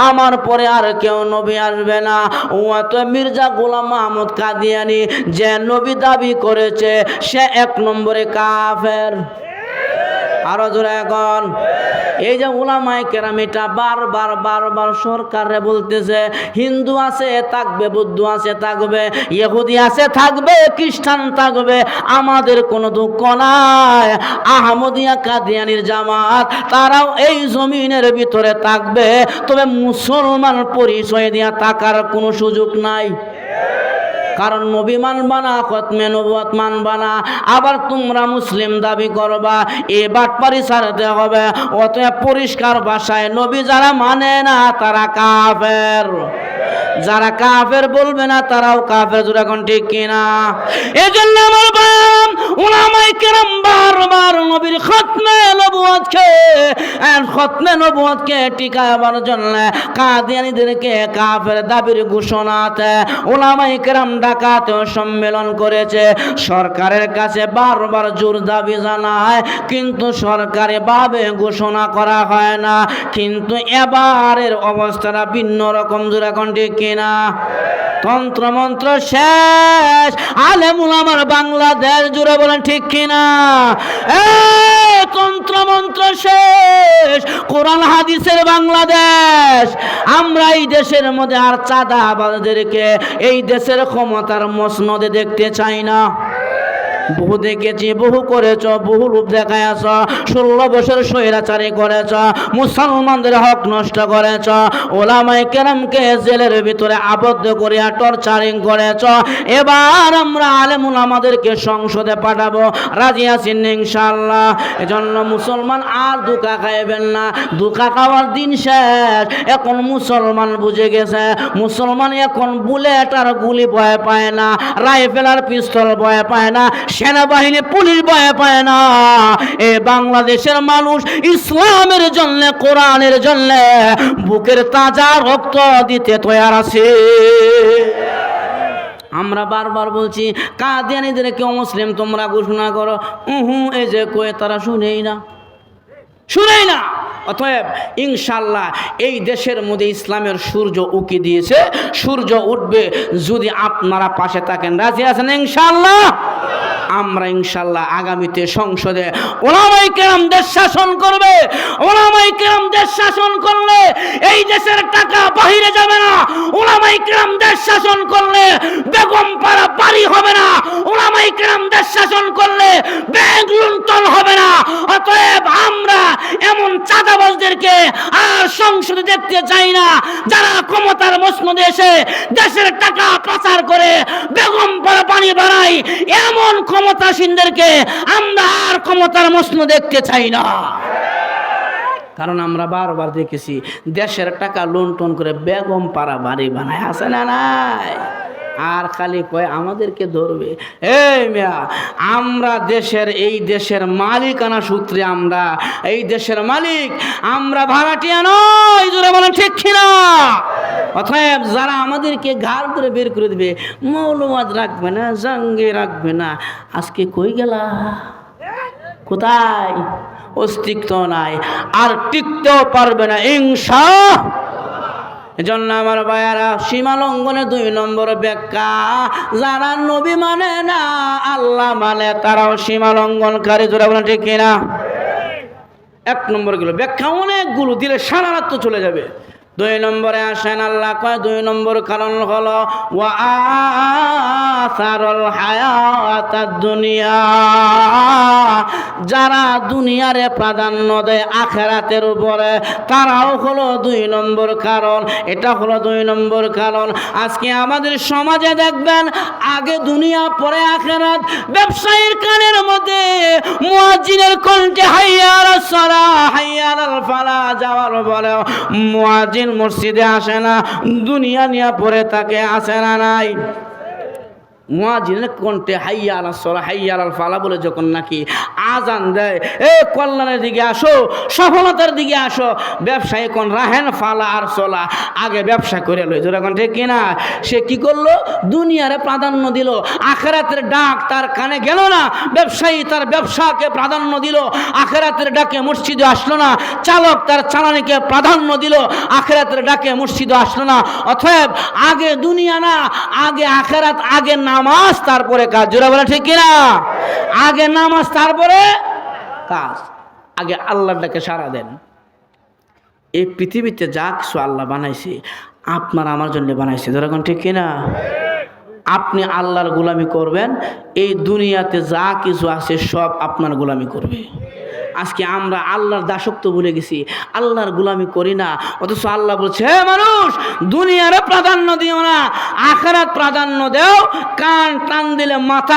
আমার পরে আর কেউ নবী আসবে না। ওয়াত মির্জা গোলাম আহমদ কাদিয়ানি যে নবী দাবি করেছে সে 1 নম্বরে কাফের। আরো জোরে এখন। এই যে উলামায়ে কেরাম এটা বারবার সরকারে বলতেছে, হিন্দু আছে থাকবে, বৌদ্ধ আছে থাকবে, ইহুদি আছে থাকবে, খ্রিস্টান থাকবে, আমাদের কোনো দুঃখ নাই। আহমদিয়া কাদিয়ানির জামাত তারাও এই জমিনের ভিতরে থাকবে, তবে মুসলমান পরিচয় দিয়া থাকার কোনো সুযোগ নাই। কারণ নবী মানবা না, খতমে নবুয়ত মানবা না, আবার তোমরা মুসলিম দাবি করবা, এ বাটপারি ছাড়তে হবে। অতএব পরিষ্কার ভাষায় নবী যারা মানে না তারা কাফের, যারা কাফের বলবে না তারাও কাফের। জোরে এখন ঠিক কিনা? এই জন্য আমার বাম উলামায়ে কেরাম বারবার নবীর খতমে নবুয়তকে টিকাবার জন্য কাদিয়ানীদেরকে কাফের দাবির ঘোষণাতে উলামায়ে কেরাম ঢাকাতে সম্মেলন করেছে। সরকারের কাছে বারবার জোর দাবি জানায়, কিন্তু সরকারি ভাবে ঘোষণা করা হয় না। কিন্তু এবারের অবস্থাটা ভিন্ন রকম। জোরে এখন ঠিক কিনা? তন্ত্রমন্ত্র শেষ, আলেম উলামার বাংলাদেশ। জুড়ে বলেন ঠিক কিনা? তন্ত্রমন্ত্র শেষ, কোরআন হাদিসের বাংলাদেশ। আমরা এই দেশের মধ্যে আর চাঁদাবাজদেরকে এই দেশের ক্ষমতার মসনদে দেখতে চাই না। বহু দেখেছি, বহু করেছ, বহু রূপ দেখাইছ, 16 বছর স্বৈরাচারী করেছ, মুসলমানদের হক নষ্ট করেছ, ওলামায়ে কেরামকে জেলের ভিতরে আবদ্ধ করিয়া টর্চারিং করেছ। এবার আমরা আলেম উলামাদেরকে সংসদে পাঠাবো, রাজি আছেন ইনশাআল্লাহ? এজন্য মুসলমান আর ধোঁকা খাইবেন না, ধোঁকা খাওয়ার দিন শেষ। এখন মুসলমান বুঝে গেছে, মুসলমান এখন বুলেট আর গুলি ভয় পায় না, রাইফেল আর পিস্তল ভয় পায় না, সেনাবাহিনী পুলিশ ভয় পায় না। এ বাংলাদেশের মানুষ ইসলামের জন্য, কোরআনের জন্য বুকের তাজা রক্ত দিতে তৈরি আছে। আমরা বারবার বলছি কাদিয়ানীদেরকে মুসলিম তোমরা ঘোষণা করো, এই যে কয়ে তারা শুনেই না। অতএব ইনশাআল্লাহ এই দেশের মধ্যে ইসলামের সূর্য উকি দিয়েছে, সূর্য উঠবে যদি আপনারা পাশে থাকেন। রাজি আছেন ইনশাআল্লাহ? আমরা ইনশাআল্লাহ আগামীতে সংসদে উলামায়ে কেরাম দেশ শাসন করবে। উলামায়ে কেরাম দেশ শাসন করলে এই দেশের টাকা বাহিরে যাবে না। উলামায়ে কেরাম দেশ শাসন করলে বেগম পাড়া বাড়ি হবে না। উলামায়ে কেরাম দেশ শাসন করলে ব্যাংক লুণ্ঠন হবে না। অতএব আমরা এমন চাঁদাবাজদেরকে আর সংসদে দেখতে চাই না, যারা ক্ষমতার মসনদে এসে দেশের টাকা পাচার করে বেগম পাড়া পানি বাড়ায়। এমন ক্ষমতাসীনদেরকে আমরা আর ক্ষমতার মসনদ দেখতে চাই না। কারণ আমরা বারবার দেখেছি দেশের টাকা লুণ্ঠন করে বেগম পাড়া বাড়ি বানায়। আছে না নাই? আর খালি কয় আমাদেরকে ধরবে। এই মিয়া, আমরা দেশের, এই দেশের মালিকানা সূত্রে আমরা এই দেশের মালিক, আমরা ভাড়াটিয়া নয়। জোরে বলেন ঠিক কিনা? অতএব যারা আমাদেরকে ঘাড় ধরে বের করে দিবে, মৌলবাদ রাখবে না, জঙ্গে রাখবে না, আজকে কই গেলা? কোথায়? অস্তিত্ব নাই, আর টিকতেও পারবে না এজন্য আমার ভাইয়ারা সীমা লঙ্ঘনে 2 নম্বর ব্যাখ্যা, যারা নবী মানে না আল্লাহ মানে তারাও সীমা লঙ্ঘনকারী। জোরে বলেন ঠিক কিনা? 1 নম্বর গুলো ব্যাখ্যা অনেকগুলো দিলে সারা রাত তো চলে যাবে। 2 নম্বরে আসেন, আল্লাহ কয় 2 নম্বর কারণ হলো ওয়া আসারুল হায়াতাদ দুনিয়া, যারা দুনিয়ারে প্রাধান্য দেয় আখিরাতের উপরে তারাও হলো 2 নম্বর কারণ। এটা হলো 2 নম্বর কারণ। আজকে আমাদের সমাজে দেখবেন আগে দুনিয়া পরে আখিরাত। ব্যবসায়ীর কানের মধ্যে মুয়াজ্জিনের কণ্ঠে হাইয়া আলাস সালাহ হাইয়া আলাল ফালাহ যাওয়ার পরে মুয়াজ্জিন মসজিদে আসে না, দুনিয়া নিয়ে পড়ে থাকে, আসে না নাই? মুয়াজ্জিনের কণ্ঠে হাইয়া আলাস সালাহ হাইয়া আলাল ফালাহ বলে যখন নাকি আজান দেয়, এ কল্যাণের দিকে আসো, সফলতার দিকে আসো, ব্যবসায়ী কোন রাহেন ফালা আর সলা, আগে ব্যবসা করে লই। যখন ঠিক কিনা? সে কি করলো? দুনিয়ারে প্রাধান্য দিল, আখিরাতের ডাক তার কানে গেল না। ব্যবসায়ী তার ব্যবসাকে প্রাধান্য দিল, আখিরাতের ডাকে মসজিদে আসলো না। চালক তার চালানিকে প্রাধান্য দিল, আখিরাতের ডাকে মসজিদে আসলো না। অতএব আগে দুনিয়া না, আগে আখিরাত, আগে নামাজ তারপরে কাজ। জোরে বলে ঠিক কিনা? আগে নামাজ তারপরে কাজ। আগে আল্লাহর ডাকে সাড়া দেন। এই পৃথিবীতে যা কিছু আল্লাহ বানাইছে আপনার আমার জন্য বানাইছে। জোরে কোন ঠিক কিনা? আপনি আল্লাহর গোলামি করবেন, এই দুনিয়াতে যা কিছু আছে সব আপনার গোলামি করবে। আজকে আমরা আল্লাহর দাসত্ব ভুলে গেছি, আল্লাহর গোলামি করি না। অথচ আল্লাহ বলছে, হে মানুষ, দুনিয়ারে প্রাধান্য দিও না, আখিরাত প্রাধান্য দাও। কান টান দিলে মাথা